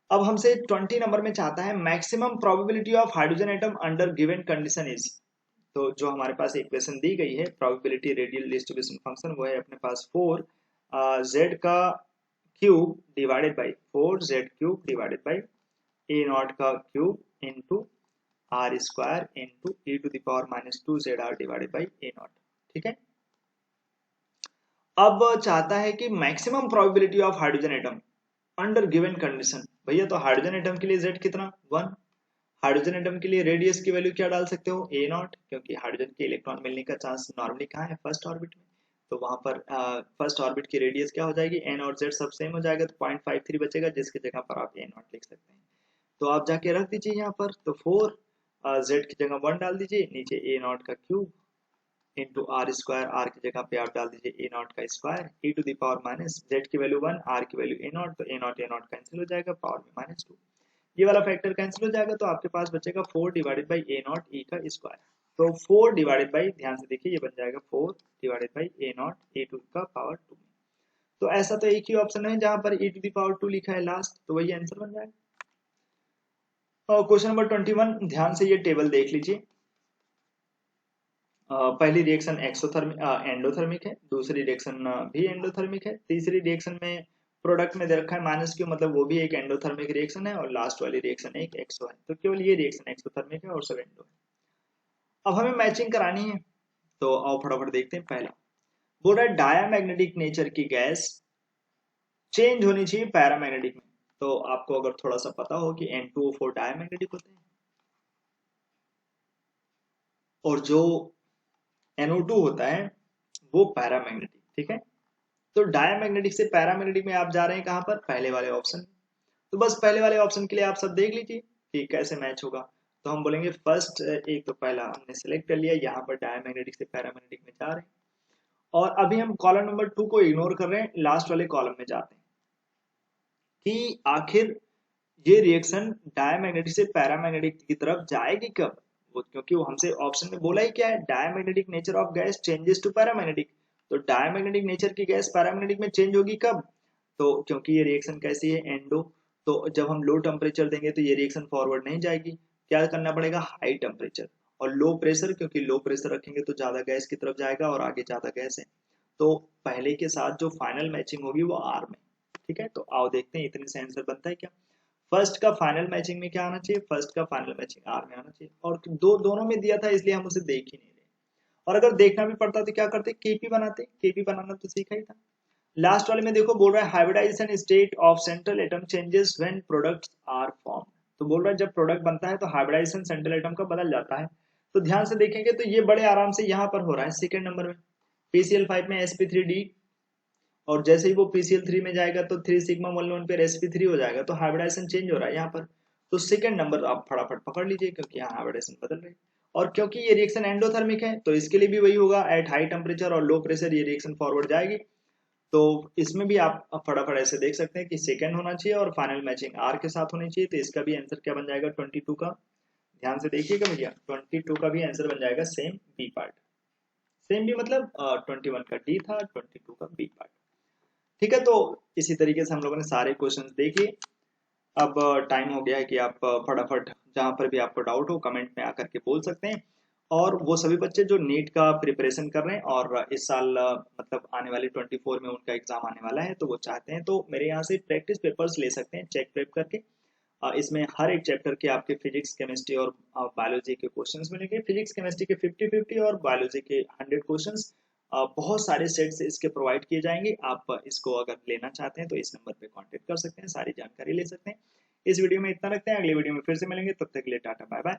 [SPEAKER 2] अब हमसे 20 नंबर में चाहता है maximum probability of hydrogen atom under given condition is. तो जो हमारे पास इक्वेशन दी गई है प्रोबेबिलिटी रेडियल डिस्ट्रीब्यूशन फंक्शन, वो है अपने पास 4 z का cube divided by 4z³ a0 का cube into r² into e⁻²zr divided by a0। ठीक है, अब चाहता है कि maximum probability of hydrogen atom under given condition. भैया तो हाइड्रोजन एटम के लिए z कितना, 1। हाइड्रोजन एटम के लिए रेडियस की वैल्यू क्या डाल सकते हो, a0, क्योंकि हाइड्रोजन के इलेक्ट्रॉन मिलने का चांस नॉर्मली कहाँ है, फर्स्ट ऑर्बिट में। तो वहां पर फर्स्ट ऑर्बिट की रेडियस क्या हो जाएगी, n और z सब सेम हो जाएगा, तो 0.53 बचेगा, जिसकी जगह पर आप a0 लिख सकते हैं। तो आप जाके रख दीजिए यहाँ पर, तो 4 z की जगह 1 डाल दीजिए, नीचे a0 का cube into R square, R की जगह पे आप डाल दीजिए ए नॉट का square, E to the power minus Z की वैल्यू 1, आर की वैल्यू ए नॉट, तो ए नॉट कैंसिल हो जाएगा, पावर में -2, ये वाला फैक्टर कैंसिल हो जाएगा, तो आपके पास बचेगा 4 डिवाइडेड बाई ए नॉट ई का स्क्वायर। तो 4 डिवाइडेड बाई, ध्यान से देखिए, ये बन जाएगा 4 divided by a naught a to का पावर 2। तो ऐसा तो एक ही ऑप्शन है जहां पर e टू द पावर 2 लिखा है लास्ट, तो वही आंसर बन जाएगा। और क्वेश्चन नंबर 21, ध्यान से ये टेबल देख लीजिए। पहली रिएक्शन एक्सोथर्मिक एंडोथर्मिक है, दूसरी रिएक्शन भी एंडोथर्मिक है, तीसरी रिएक्शन में प्रोडक्ट में दे रखा है -q, मतलब वो भी एक एंडोथर्मिक रिएक्शन है, और लास्ट वाली रिएक्शन एक एक्सो है, तो केवल ये रिएक्शन एक्सोथर्मिक है और सब एंडो है। अब हमें मैचिंग करानी है, तो आओ फटाफट देखते हैं। पहला बोल रहा है डायामैग्नेटिक नेचर की गैस चेंज होनी चाहिए पैरामैग्नेटिक में। तो आपको अगर थोड़ा सा पता हो कि N2O4 डायामैग्नेटिक होते हैं और जो NO2 होता है वो पैरामैग्नेटिक, ठीक है। तो डायामैग्नेटिक से पैरामैग्नेटिक में आप जा रहे हैं कहां पर, पहले वाले ऑप्शन। तो बस पहले वाले ऑप्शन के लिए आप सब देख लीजिए कि कैसे मैच होगा। तो हम बोलेंगे फर्स्ट, एक तो पहला हमने सिलेक्ट कर लिया, यहाँ पर डायामैग्नेटिक से पैरामैग्नेटिक में जा रहे हैं, और अभी हम कॉलम नंबर 2 को इग्नोर कर रहे हैं, लास्ट वाले कॉलम में जाते हैं कि आखिर ये रिएक्शन डायमैग्नेटिक से पैरामैग्नेटिक की तरफ जाएगी कब। वो क्योंकि वो हमसे ऑप्शन में बोला ही क्या है, diamagnetic nature of gas changes to paramagnetic. तो डायमैग्नेटिक नेचर की गैस पैरामैग्नेटिक में चेंज होगी कब, तो क्योंकि ये रिएक्शन कैसी है, एंडो। तो जब हम लो टेम्परेचर देंगे तो ये रिएक्शन फॉरवर्ड नहीं जाएगी, क्या करना पड़ेगा, हाई टेम्परेचर और लो प्रेशर, क्योंकि लो प्रेशर रखेंगे तो ज्यादा गैस की तरफ जाएगा और आगे ज्यादा गैस है। तो पहले के साथ जो फाइनल मैचिंग होगी वो आर में, ठीक है। तो आओ देखते हैं इतने से आंसर बनता है क्या। फर्स्ट का फाइनल मैचिंग में क्या आना चाहिए, फर्स्ट का फाइनल मैचिंग आर में आना चाहिए, और दोनों में दिया था इसलिए हम उसे देख ही नहीं रहे। और अगर देखना भी पड़ता तो क्या करते, केपी बनाते, केपी बनाना तो सीखा ही था। लास्ट वाले में देखो बोल रहा है hybridisation state of central atom changes when products are form. तो बोल रहा है जब प्रोडक्ट बनता है तो हाइब्रिडाइजेशन सेंट्रल एटम का बदल जाता है। तो ध्यान से देखेंगे तो ये बड़े आराम से यहाँ पर हो रहा है सेकेंड नंबर में, PCl5 में sp3d, और जैसे ही वो PCl3 में जाएगा तो 3 सिग्मा 1 पे sp3 हो जाएगा, तो हाइब्रिडाइजेशन चेंज हो रहा है यहाँ पर। तो सेकंड नंबर आप फटाफट पकड़ लीजिए, क्योंकि यहाँ हाइब्रिडाइजेशन बदल रही है। और क्योंकि ये रिएक्शन एंडोथर्मिक है तो इसके लिए भी वही होगा, एट हाई टेम्परेचर और लो प्रेशर ये रिएक्शन फॉरवर्ड जाएगी। तो इसमें भी आप फटाफट ऐसे देख सकते हैं कि सेकंड होना चाहिए और फाइनल मैचिंग आर के साथ होनी चाहिए, तो इसका भी आंसर क्या बन जाएगा 22 का। ध्यान से देखिएगा भैया, 22 का भी आंसर बन जाएगा सेम बी पार्ट। सेम भी मतलब 21 का डी था, 22 का बी पार्ट, ठीक है। तो इसी तरीके से हम लोगों ने सारे क्वेश्चंस देखे। अब टाइम हो गया है कि आप फटाफट जहां पर भी आपको डाउट हो कमेंट में आकर के बोल सकते हैं। और वो सभी बच्चे जो नीट का प्रिपरेशन कर रहे हैं और इस साल मतलब आने वाले 24 में उनका एग्जाम आने वाला है, तो वो चाहते हैं तो मेरे यहाँ से प्रैक्टिस पेपर्स ले सकते हैं चेक प्रेप करके। इसमें हर एक चैप्टर के आपके फिजिक्स केमिस्ट्री और बायोलॉजी के क्वेश्चंस मिलेंगे, फिजिक्स केमिस्ट्री के 50-50 और बायोलॉजी के 100 क्वेश्चंस। बहुत सारे सेट्स इसके प्रोवाइड किए जाएंगे। आप इसको अगर लेना चाहते हैं तो इस नंबर पे कांटेक्ट कर सकते हैं, सारी जानकारी ले सकते हैं। इस वीडियो में इतना रखते हैं, अगले वीडियो में फिर से मिलेंगे, तब तक के लिए टाटा बाय बाय।